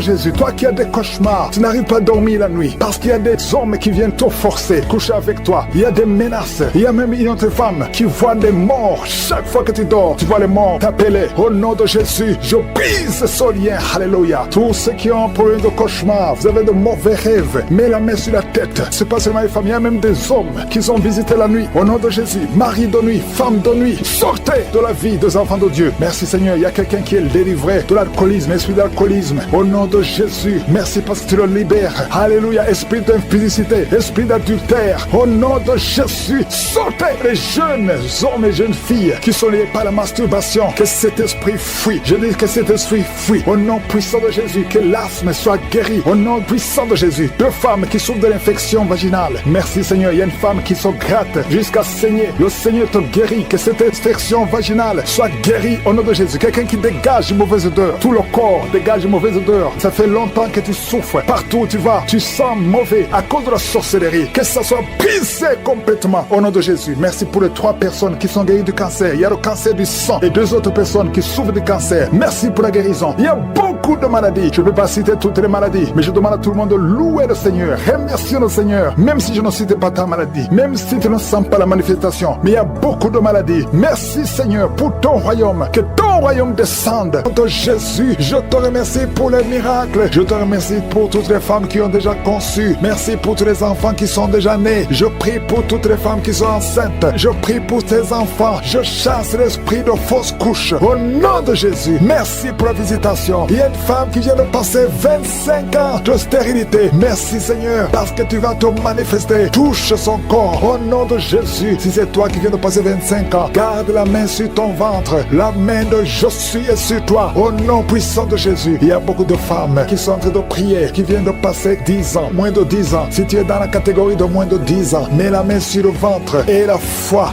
Jésus, toi qui as des cauchemars, tu n'arrives pas à dormir la nuit parce qu'il y a des hommes qui viennent te forcer, coucher avec toi. Il y a des menaces. Il y a même une autre femme qui voit des morts. Chaque fois que tu dors, tu vois les morts t'appeler. Au nom de Jésus, je brise ce lien. Alléluia. Tous ceux qui ont un problème de cauchemar, vous avez de mauvais rêves, mets la main sur la tête. C'est pas seulement les femmes, il y a même des hommes qui sont visités la nuit. Au nom de Jésus, mari de nuit, femme de nuit, sortez de la vie des enfants de Dieu. Merci Seigneur. Il y a quelqu'un qui est délivré de l'alcoolisme, esprit d'alcoolisme. Au nom de Jésus, merci parce que tu le libères. Alléluia. Esprit d'impudicité, esprit d'adultère. Au nom de Jésus, sortez les jeunes hommes et jeunes filles qui sont liés par la masturbation. Que cet esprit fuit. Je dis que cet esprit fuit. Au nom puissant puissant de Jésus, que l'asthme soit guéri. Au nom puissant de Jésus. 2 femmes qui souffrent de l'infection vaginale. Merci Seigneur. Il y a une femme qui se gratte jusqu'à saigner. Le Seigneur te guérit. Que cette infection vaginale soit guérie au nom de Jésus. Quelqu'un qui dégage une mauvaise odeur. Tout le corps dégage une mauvaise odeur. Ça fait longtemps que tu souffres. Partout où tu vas, tu sens mauvais à cause de la sorcellerie. Que ça soit brisé complètement au nom de Jésus. Merci pour les 3 personnes qui sont guéries du cancer. Il y a le cancer du sang et 2 autres personnes qui souffrent du cancer. Merci pour la guérison. Il y a beaucoup de maladies. Je ne peux pas citer toutes les maladies, mais je demande à tout le monde de louer le Seigneur. Remercier le Seigneur. Même si je ne cite pas ta maladie, même si tu ne sens pas la manifestation, mais il y a beaucoup de maladies. Merci Seigneur pour ton royaume. Que ton royaume descende. Au nom de Jésus, je te remercie pour les miracles. Je te remercie pour toutes les femmes qui ont déjà conçu. Merci pour tous les enfants qui sont déjà nés. Je prie pour toutes les femmes qui sont enceintes. Je prie pour tes enfants. Je chasse l'esprit de fausse couche. Au nom de Jésus, merci pour la visitation. Il y a une femme qui vient de passer 25 ans de stérilité. Merci Seigneur, parce que tu vas te manifester. Touche son corps. Au nom de Jésus, si c'est toi qui viens de passer 25 ans, garde la main sur ton ventre. La main de je suis est sur toi. Au nom puissant de Jésus. Il y a beaucoup de femmes qui sont en train de prier, qui viennent de passer 10 ans, moins de 10 ans. Si tu es dans la catégorie de moins de 10 ans, mets la main sur le ventre et la foi.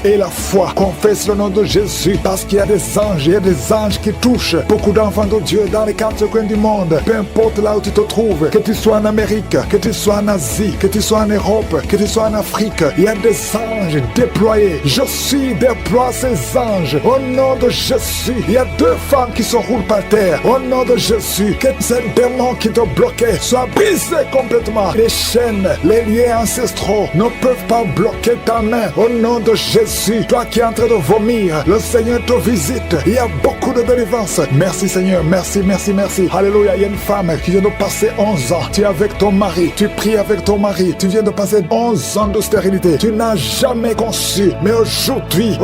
Confesse le nom de Jésus, parce qu'il y a des anges, il y a des anges qui touchent beaucoup d'enfants de Dieu dans les 4 coins du monde. Peu importe là où tu te trouves, que tu sois en Amérique, que tu sois en Asie, que tu sois en Europe, que tu sois en Afrique, il y a des anges déployés. Je suis déploie ces anges au nom de Jésus. Il y a 2 femmes qui se roulent par terre au nom de Jésus. Que ces démons qui te bloquaient soient brisés complètement. Les chaînes, les liens ancestraux ne peuvent pas bloquer ta main au nom de Jésus. Toi qui es en train de vomir, le Seigneur te visite. Il y a beaucoup de délivrance. Merci Seigneur, merci. Alléluia. Il y a une femme qui vient de passer 11 ans. Tu es avec ton mari, tu pries avec ton mari. Tu viens de passer 11 ans de stérilité. Tu n'as jamais conçu. Mais aujourd'hui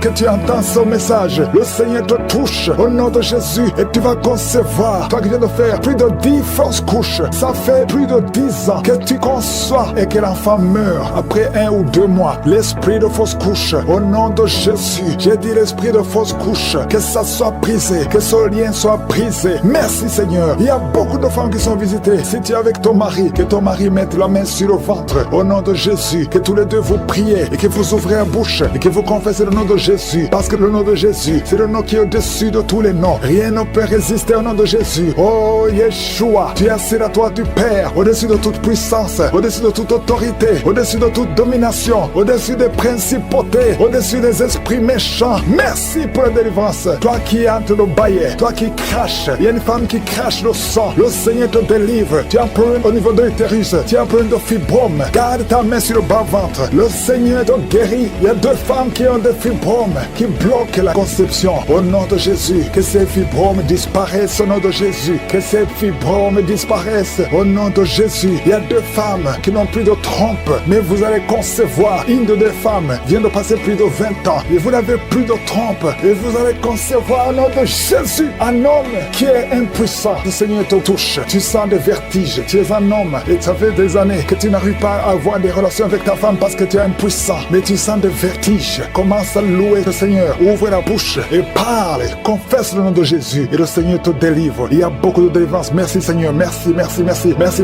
que tu entends ce message, le Seigneur te touche au nom de Jésus et tu vas concevoir. Toi qui viens de faire plus de 10 fausses couches, ça fait plus de 10 ans que tu conçois et que l'enfant meurt après 1 ou 2 mois. L'esprit de fausse couche, au nom de Jésus, j'ai dit l'esprit de fausse couche, que ça soit brisé, que ce lien soit brisé. Merci Seigneur. Il y a beaucoup de femmes qui sont visitées. Si tu es avec ton mari, que ton mari mette la main sur le ventre au nom de Jésus, que tous les deux vous priez et que vous ouvrez la bouche et que vous confessez le nom de Jésus, parce que le nom de Jésus, c'est le nom qui est au-dessus de tous les noms. Rien ne peut résister au nom de Jésus. Oh Yeshua, tu es assis à toi du Père, au-dessus de toute puissance, au-dessus de toute autorité, au-dessus de toute domination, au-dessus des principautés, au-dessus des esprits méchants. Merci pour la délivrance. Toi qui es en train de bailler, toi qui craches, il y a une femme qui crache le sang. Le Seigneur te délivre. Tu as un problème au niveau de l'utérus, tu as un problème de fibrome. Garde ta main sur le bas-ventre. Le Seigneur te guérit. Il y a 2 femmes qui ont des fibromes qui bloquent la conception. Au nom de Jésus, que ces fibromes disparaissent au nom de Jésus. Que ces fibromes disparaissent au nom de Jésus. Il y a 2 femmes qui n'ont plus de trompe, mais vous allez concevoir. Une de 2 femmes vient de passer plus de 20 ans et vous n'avez plus de trompe et vous allez concevoir au nom de Jésus un homme qui est impuissant. Le Seigneur te touche. Tu sens des vertiges. Tu es un homme et ça fait des années que tu n'arrives pas à avoir des relations avec ta femme parce que tu es impuissant, mais tu sens des vertiges. Commence à louer le Seigneur. Ouvre la bouche et parle. Confesse le nom de Jésus et le Seigneur te délivre. Il y a beaucoup de délivrance. Merci Seigneur. Merci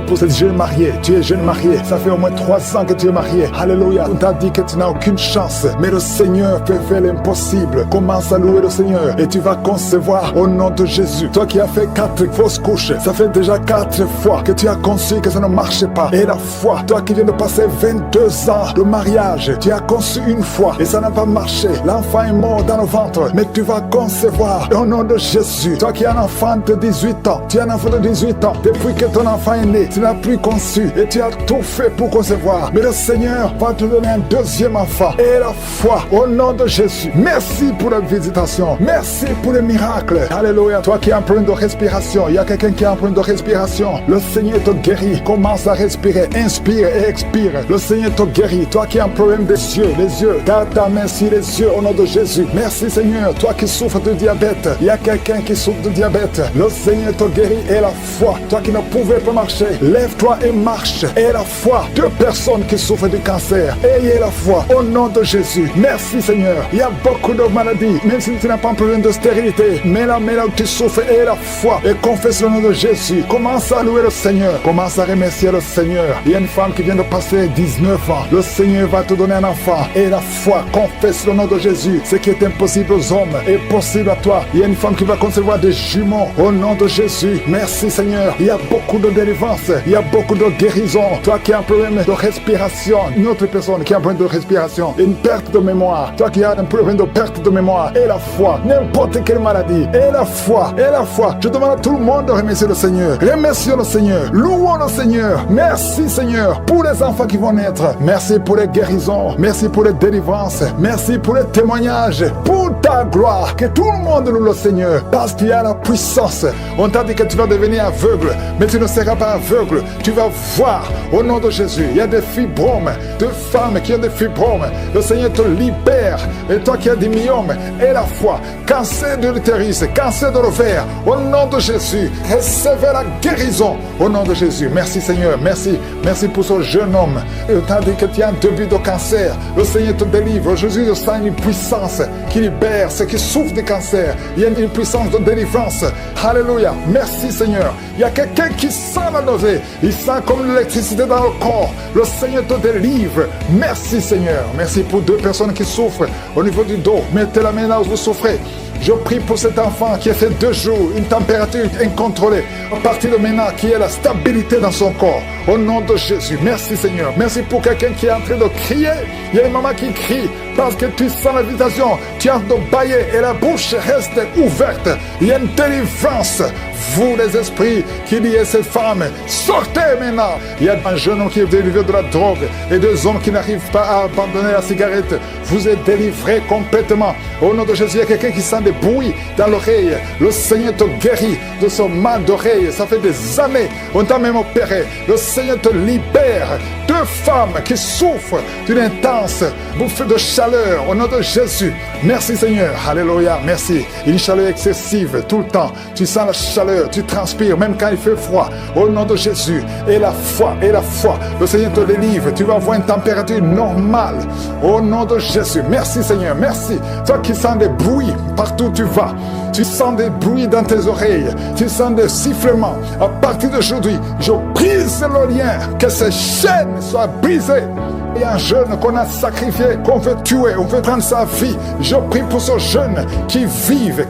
pour cette jeune mariée. Tu es jeune mariée. Ça fait au moins 3 ans que tu es mariée. Alléluia. On t'a dit que tu n'as aucune chance, mais le Seigneur peut faire l'impossible. Commence à louer le Seigneur et tu vas concevoir au nom de Jésus. Toi qui as fait 4 fausses couches, ça fait déjà 4 fois que tu as conçu que ça ne marchait pas. Et la foi, toi qui viens de passer 22 ans de mariage, tu as conçu une fois et ça n'a pas marché. L'enfant est mort dans le ventre, mais tu vas concevoir au nom de Jésus. Toi qui as un enfant de 18 ans, tu as un enfant de 18 ans, depuis que ton enfant est né, tu n'as plus conçu et tu as tout fait pour concevoir. Mais le Seigneur va te donner un 2e enfant. Et la foi au nom de Jésus. Merci pour la visitation. Merci pour les miracles. Alléluia. Toi qui as un problème de respiration, il y a quelqu'un qui a un problème de respiration. Le Seigneur te guérit. Commence à respirer. Inspire et expire. Le Seigneur te guérit. Toi qui as un problème des yeux, les yeux, garde ta main sur les yeux au nom de Jésus. Merci Seigneur. Seigneur, toi qui souffres de diabète, il y a quelqu'un qui souffre de diabète. Le Seigneur te guérit et la foi. Toi qui ne pouvais pas marcher, lève-toi et marche. Et la foi. 2 personnes qui souffrent de cancer, ayez la foi au nom de Jésus. Merci Seigneur. Il y a beaucoup de maladies, même si tu n'as pas un problème de stérilité, mais là où tu souffres, ayez la foi et confesse le nom de Jésus. Commence à louer le Seigneur. Commence à remercier le Seigneur. Il y a une femme qui vient de passer 19 ans. Le Seigneur va te donner un enfant. Et la foi, confesse le nom de Jésus. Ce qui est impossible aux hommes est possible à toi. Il y a une femme qui va concevoir des jumeaux au nom de Jésus. Merci Seigneur. Il y a beaucoup de délivrance. Il y a beaucoup de guérison. Toi qui as un problème de respiration, une autre personne qui a un problème de respiration, une perte de mémoire. Toi qui as un problème de perte de mémoire, et la foi, n'importe quelle maladie, et la foi, et la foi. Je demande à tout le monde de remercier le Seigneur. Remercions le Seigneur. Louons le Seigneur. Merci Seigneur pour les enfants qui vont naître. Merci pour les guérisons. Merci pour les délivrances. Merci pour les témoignages. Pour ta gloire. Que tout le monde loue le Seigneur. Parce qu'il y a la puissance. On t'a dit que tu vas devenir aveugle. Mais tu ne seras pas aveugle. Tu vas voir au nom de Jésus. Il y a des fibromes. Des femmes qui ont des fibromes. Le Seigneur te libère. Et toi qui as des myomes, et la foi. Cancer de l'utérus. Cancer de l'ovaire. Au nom de Jésus. Recevez la guérison. Au nom de Jésus. Merci Seigneur. Merci. Merci pour ce jeune homme. On t'a dit que tu as un début de cancer. Le Seigneur te délivre. Jésus te sent une puissance qui libère ceux qui souffrent de cancer. Il y a une puissance de délivrance. Alléluia. Merci Seigneur. Il y a quelqu'un qui sent la nausée. Il sent comme l'électricité dans le corps. Le Seigneur te délivre. Merci Seigneur. Merci pour 2 personnes qui souffrent au niveau du dos. Mettez la main là où vous souffrez. Je prie pour cet enfant qui a fait 2 jours, une température incontrôlée. À partir de maintenant, qui ait la stabilité dans son corps. Au nom de Jésus. Merci Seigneur. Merci pour quelqu'un qui est en train de crier. Il y a une maman qui crie parce que tu sens l'invitation. Tu es en train de bailler et la bouche reste ouverte. Il y a une délivrance. Vous les esprits qui liez cette femme, sortez maintenant. Il y a un jeune homme qui est délivré de la drogue et 2 hommes qui n'arrivent pas à abandonner la cigarette. Vous êtes délivrés complètement. Au nom de Jésus, il y a quelqu'un qui sent des bruits dans l'oreille. Le Seigneur te guérit de ce mal d'oreille. Ça fait des années. On t'a même opéré. Le Seigneur te libère. 2 femmes qui souffrent d'une intense bouffée de chaleur. Au nom de Jésus. Merci Seigneur. Alléluia. Merci. Une chaleur excessive tout le temps. Tu sens la chaleur. Tu transpires même quand il fait froid. Au nom de Jésus. Et la foi. Et la foi. Le Seigneur te délivre. Tu vas avoir une température normale. Au nom de Jésus. Merci Seigneur. Merci. Toi qui sens des bruits partout où tu vas. Tu sens des bruits dans tes oreilles. Tu sens des sifflements. À partir d'aujourd'hui, je brise le lien. Que ces chaînes soient brisées. Il y a un jeune qu'on a sacrifié, qu'on veut tuer, on veut prendre sa vie. Je prie pour ce jeune qu'il vive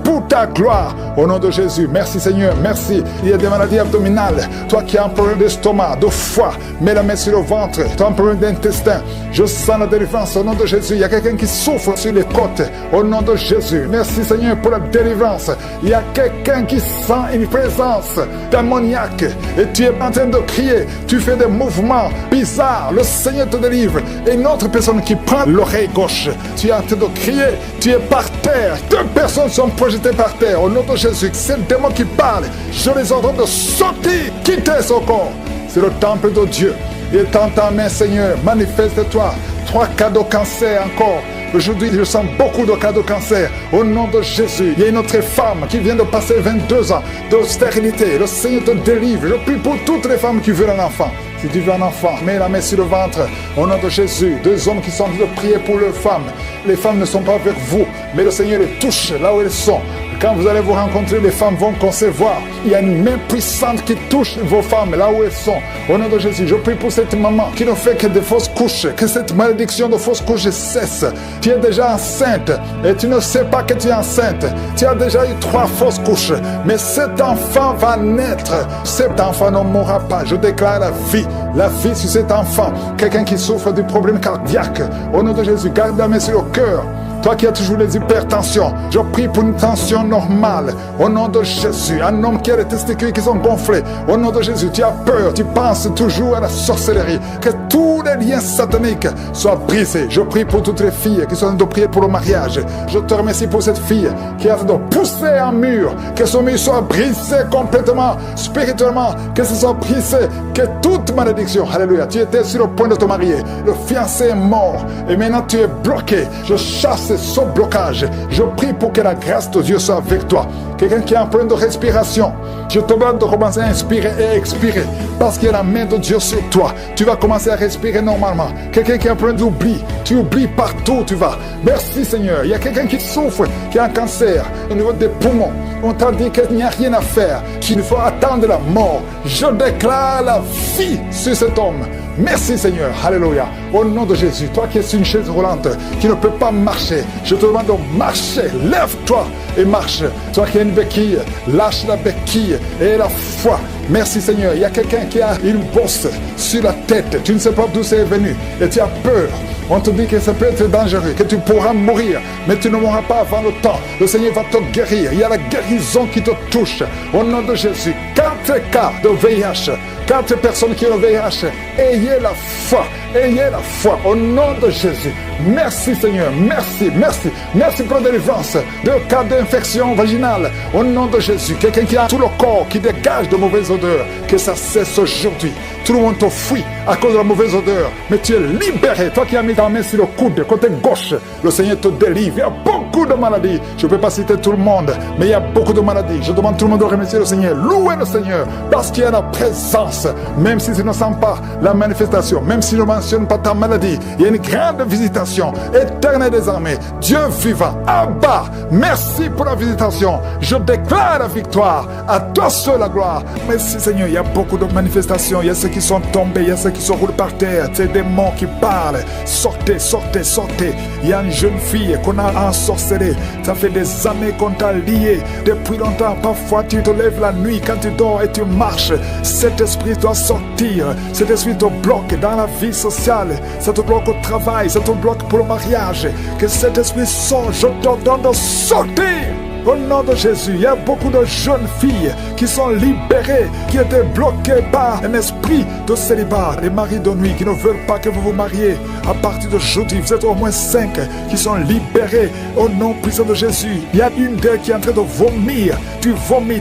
pour ta gloire. Au nom de Jésus, merci Seigneur, merci. Il y a des maladies abdominales. Toi qui as un problème d'estomac, de foie, mets la main sur le ventre. Tu as un problème d'intestin. Je sens la délivrance au nom de Jésus. Il y a quelqu'un qui souffre sur les côtes. Au nom de Jésus, merci Seigneur pour la délivrance. Il y a quelqu'un qui sent une présence démoniaque. Et tu es en train de crier. Tu fais des mouvements bizarre, le Seigneur te délivre. Et une autre personne qui prend l'oreille gauche, tu es en train de crier, tu es par terre. 2 personnes sont projetées par terre. Au nom de Jésus, c'est le démon qui parle. Je les ordonne de sortir, quitter son corps. C'est le temple de Dieu. Et tends ta main, Seigneur, manifeste-toi. 3 cas de cancer encore. Aujourd'hui, je sens beaucoup de cas de cancer. Au nom de Jésus, il y a une autre femme qui vient de passer 22 ans de stérilité. Le Seigneur te délivre. Je prie pour toutes les femmes qui veulent un enfant. Si tu veux un enfant, mets la main sur le ventre. Au nom de Jésus, 2 hommes qui sont en train de prier pour leurs femmes. Les femmes ne sont pas avec vous, mais le Seigneur les touche là où elles sont. Quand vous allez vous rencontrer, les femmes vont concevoir. Il y a une main puissante qui touche vos femmes là où elles sont. Au nom de Jésus, je prie pour cette maman qui ne fait que des fausses couches. Que cette malédiction de fausses couches cesse. Tu es déjà enceinte et tu ne sais pas que tu es enceinte. Tu as déjà eu 3 fausses couches. Mais cet enfant va naître. Cet enfant ne mourra pas. Je déclare la vie. La vie sur cet enfant. Quelqu'un qui souffre du problème cardiaque. Au nom de Jésus, garde la main sur le cœur. Toi qui as toujours les hypertensions, je prie pour une tension normale. Au nom de Jésus, un homme qui a les testicules qui sont gonflés. Au nom de Jésus, tu as peur, tu penses toujours à la sorcellerie. Que tous les liens sataniques soient brisés. Je prie pour toutes les filles qui sont en train de prier pour le mariage. Je te remercie pour cette fille qui est en train de pousser un mur. Que son mur soit brisé complètement, spirituellement. Que ce soit brisé, que toute malédiction. Alléluia, tu étais sur le point de te marier. Le fiancé est mort et maintenant tu es bloqué. Je chasse ce blocage. Je prie pour que la grâce de Dieu soit avec toi. Quelqu'un qui est en problème de respiration, je te demande de commencer à inspirer et expirer parce qu'il y a la main de Dieu sur toi. Tu vas commencer à respirer normalement. Quelqu'un qui est en problème d'oubli, tu oublies partout où tu vas. Merci Seigneur. Il y a quelqu'un qui souffre, qui a un cancer au niveau des poumons. On t'a dit qu'il n'y a rien à faire, qu'il faut attendre la mort. Je déclare la vie sur cet homme. Merci Seigneur, alléluia. Au nom de Jésus, toi qui es sur une chaise roulante, qui ne peut pas marcher, je te demande de marcher. Lève-toi et marche. Toi qui as une béquille, lâche la béquille et la foi. Merci Seigneur. Il y a quelqu'un qui a une bosse sur la tête. Tu ne sais pas d'où c'est venu et tu as peur. On te dit que ça peut être dangereux, que tu pourras mourir, mais tu ne mourras pas avant le temps. Le Seigneur va te guérir. Il y a la guérison qui te touche. Au nom de Jésus, 4 cas de VIH, 4 personnes qui ont le VIH, ayez la foi. Ayez la foi au nom de Jésus. Merci Seigneur, merci, merci. Merci pour la délivrance de cas d'infection vaginale. Au nom de Jésus, quelqu'un qui a tout le corps qui dégage de mauvaises odeurs, que ça cesse aujourd'hui. Tout le monde te fuit à cause de la mauvaise odeur, mais tu es libéré. Toi qui as mis ta main sur le coude, côté gauche, le Seigneur te délivre. Il y a beaucoup de maladies. Je ne peux pas citer tout le monde, mais il y a beaucoup de maladies. Je demande tout le monde de remercier le Seigneur. Louez le Seigneur, parce qu'il y a la présence. Même si tu ne sens pas la manifestation, même si je ne mentionne pas ta maladie, il y a une grande visitation éternelle des armées. Dieu vivant, Abba, merci pour la visitation. Je déclare la victoire. À toi seul la gloire. Merci Seigneur, il y a beaucoup de manifestations. Il y a ceux qui sont tombés, il y a ceux qui se roulent par terre. C'est des démons qui parlent. Sortez, sortez, sortez. Il y a une jeune fille qu'on a ensorcelée. Ça fait des années qu'on t'a lié. Depuis longtemps, parfois tu te lèves la nuit quand tu dors et tu marches. Cet esprit doit sortir. Cet esprit te bloque dans la vie sociale. Ça te bloque au travail. Ça te bloque pour le mariage. Que cet esprit sorte. Je t'ordonne de sortir. Au nom de Jésus, il y a beaucoup de jeunes filles qui sont libérées, qui étaient bloquées par un esprit de célibat. Les maris de nuit qui ne veulent pas que vous vous mariez. À partir d'aujourd'hui, vous êtes au moins 5 qui sont libérés au nom puissant de Jésus. Il y a une d'elles qui est en train de vomir. Tu vomis.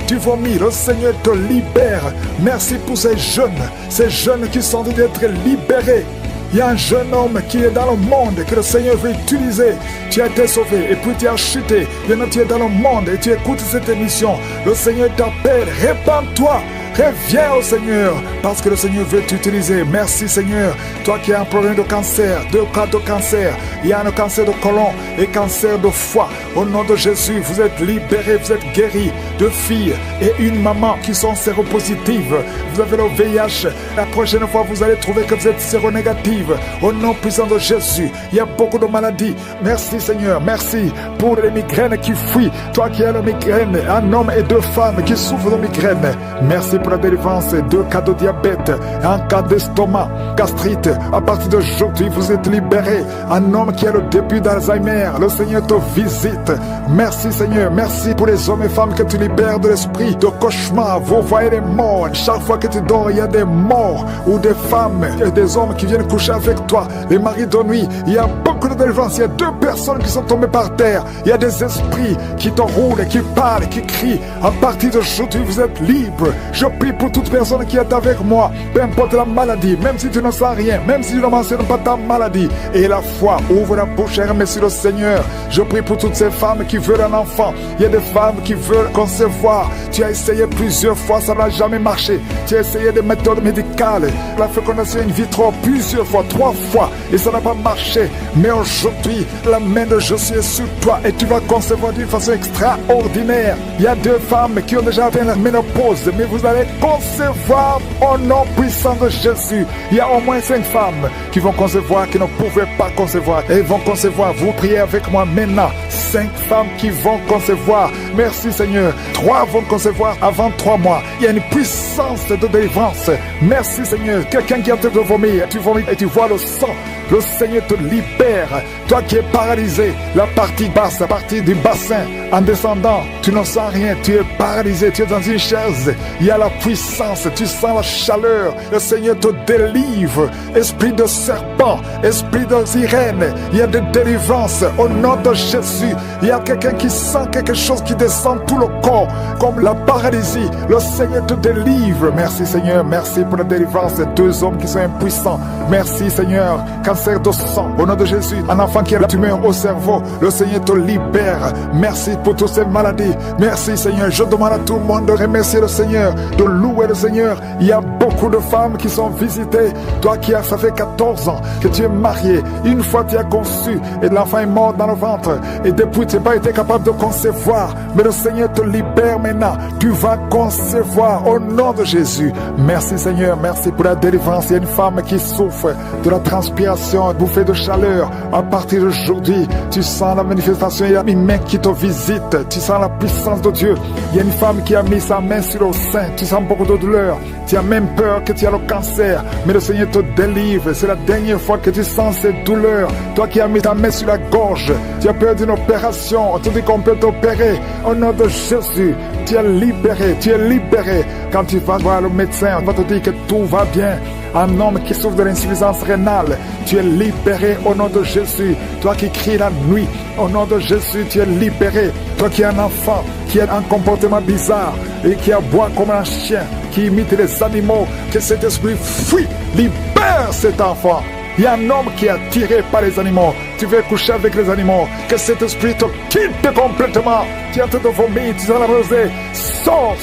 Le Seigneur te libère. Merci pour ces jeunes qui sont en train d'être libérés. Il y a un jeune homme qui est dans le monde que le Seigneur veut utiliser. Tu as été sauvé et puis tu as chuté. Maintenant tu es dans le monde et tu écoutes cette émission. Le Seigneur t'appelle, répands-toi. Reviens au Seigneur parce que le Seigneur veut t'utiliser. Merci Seigneur. Toi qui as un problème de cancer, 2 cas de cancer. Il y a un cancer de côlon et cancer de foie. Au nom de Jésus, vous êtes libérés, vous êtes guéris. 2 filles et une maman qui sont séropositives. Vous avez le VIH. La prochaine fois, vous allez trouver que vous êtes séronégative. Au nom puissant de Jésus, il y a beaucoup de maladies. Merci Seigneur. Merci pour les migraines qui fuient. Toi qui as la migraine, un homme et 2 femmes qui souffrent de migraine. Merci pour la délivrance, 2 cas de diabète, 1 cas d'estomac, gastrite. À partir d'aujourd'hui, vous êtes libérés. Un homme qui a le début d'Alzheimer, le Seigneur te visite. Merci Seigneur, merci pour les hommes et femmes que tu libères de l'esprit de cauchemar. Vous voyez les morts. Chaque fois que tu dors, il y a des morts ou des femmes et des hommes qui viennent coucher avec toi. Les maris de nuit, il y a beaucoup de délivrance. Il y a 2 personnes qui sont tombées par terre. Il y a des esprits qui te roulent, qui parlent, qui crient. À partir d'aujourd'hui, vous êtes libres. Je prie pour toute personne qui est avec moi, peu importe la maladie, même si tu ne sens rien, même si tu ne mentionnes pas ta maladie. Et la foi, ouvre la bouche et remercie le Seigneur. Je prie pour toutes ces femmes qui veulent un enfant. Il y a des femmes qui veulent concevoir. Tu as essayé plusieurs fois, ça n'a jamais marché. Tu as essayé des méthodes médicales, la fécondation in vitro plusieurs fois, 3 fois, et ça n'a pas marché. Mais aujourd'hui, la main de Jésus est sur toi et tu vas concevoir d'une façon extraordinaire. Il y a 2 femmes qui ont déjà atteint la ménopause, mais vous allez concevoir au nom puissant de Jésus. Il y a au moins 5 femmes qui vont concevoir, qui ne pouvaient pas concevoir. Et vont concevoir. Vous priez avec moi maintenant. 5 femmes qui vont concevoir. Merci Seigneur. 3 vont concevoir avant 3 mois. Il y a une puissance de délivrance. Merci Seigneur. Quelqu'un qui est en train de vomir. Tu vomis et tu vois le sang. Le Seigneur te libère. Toi qui es paralysé, la partie basse, la partie du bassin, en descendant, tu ne sens sens rien, tu es paralysé, tu es dans une chaise, il y a la puissance, tu sens la chaleur, le Seigneur te délivre. Esprit de serpent, esprit de sirène, il y a des délivrances au nom de Jésus. Il y a quelqu'un qui sent quelque chose qui descend tout le corps, comme la paralysie. Le Seigneur te délivre. Merci Seigneur, merci pour la délivrance des 2 hommes qui sont impuissants. Merci Seigneur, cancer de sang, au nom de Jésus. Un enfant qui a la tumeur au cerveau, le Seigneur te libère. Merci pour toutes ces maladies. Merci Seigneur, je demande à tout le monde de remercier le Seigneur, de louer le Seigneur. Il y a beaucoup de femmes qui sont visitées. Toi qui as, ça fait 14 ans que tu es marié, une fois tu as conçu et l'enfant est mort dans le ventre et depuis tu n'as pas été capable de concevoir, mais le Seigneur te libère maintenant, tu vas concevoir au nom de Jésus. Merci Seigneur, merci pour la délivrance. Il y a une femme qui souffre de la transpiration, bouffée de chaleur. À partir d'aujourd'hui, tu sens la manifestation, il y a une main qui te visite, tu sens la puissance de Dieu. Il y a une femme qui a mis sa main sur le sein, tu sens beaucoup de douleur, tu as même peur que tu as le cancer, mais le Seigneur te délivre. C'est la dernière fois que tu sens ces douleurs. Toi qui as mis ta main sur la gorge, tu as peur d'une opération, on te dit qu'on peut t'opérer. Au nom de Jésus, tu es libéré, tu es libéré. Quand tu vas voir le médecin, on va te dire que tout va bien. Un homme qui souffre de l'insuffisance rénale, tu es libéré au nom de Jésus. Toi qui cries la nuit, au nom de Jésus, tu es libéré. Toi qui es un enfant, qui a un comportement bizarre et qui aboie comme un chien, qui imite les animaux, que cet esprit fuit, libère cet enfant. Il y a un homme qui est attiré par les animaux. Tu veux coucher avec les animaux. Que cet esprit te quitte complètement. Tu es en train de vomir, tu es en rosée. Sors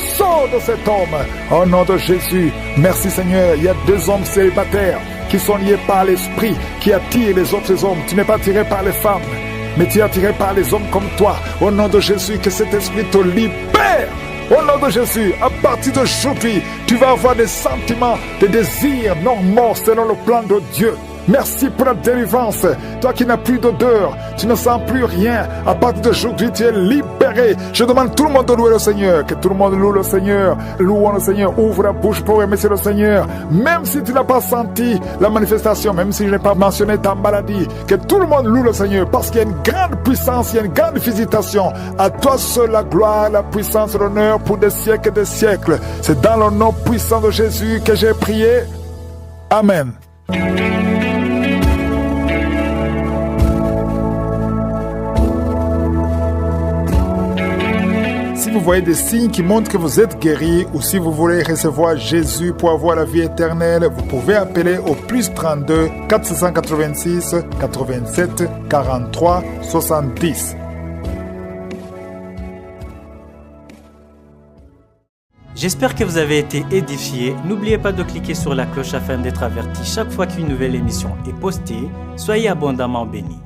de cet homme. Au nom de Jésus. Merci Seigneur. Il y a 2 hommes célibataires qui sont liés par l'esprit, qui attirent les autres hommes. Tu n'es pas attiré par les femmes, mais tu es attiré par les hommes comme toi. Au nom de Jésus, que cet esprit te libère. Au nom de Jésus, à partir d'aujourd'hui, tu vas avoir des sentiments, des désirs normaux selon le plan de Dieu. Merci pour la délivrance. Toi qui n'as plus d'odeur, tu ne sens plus rien. À partir d'aujourd'hui, tu es libéré. Je demande tout le monde de louer le Seigneur. Que tout le monde loue le Seigneur. Louons le Seigneur. Ouvre la bouche pour remercier le Seigneur. Même si tu n'as pas senti la manifestation, même si je n'ai pas mentionné ta maladie, que tout le monde loue le Seigneur. Parce qu'il y a une grande puissance, il y a une grande visitation. À toi seul la gloire, la puissance, l'honneur pour des siècles et des siècles. C'est dans le nom puissant de Jésus que j'ai prié. Amen. Si vous voyez des signes qui montrent que vous êtes guéri ou si vous voulez recevoir Jésus pour avoir la vie éternelle, vous pouvez appeler au +32 486 87 43 70. J'espère que vous avez été édifiés. N'oubliez pas de cliquer sur la cloche afin d'être averti chaque fois qu'une nouvelle émission est postée. Soyez abondamment bénis.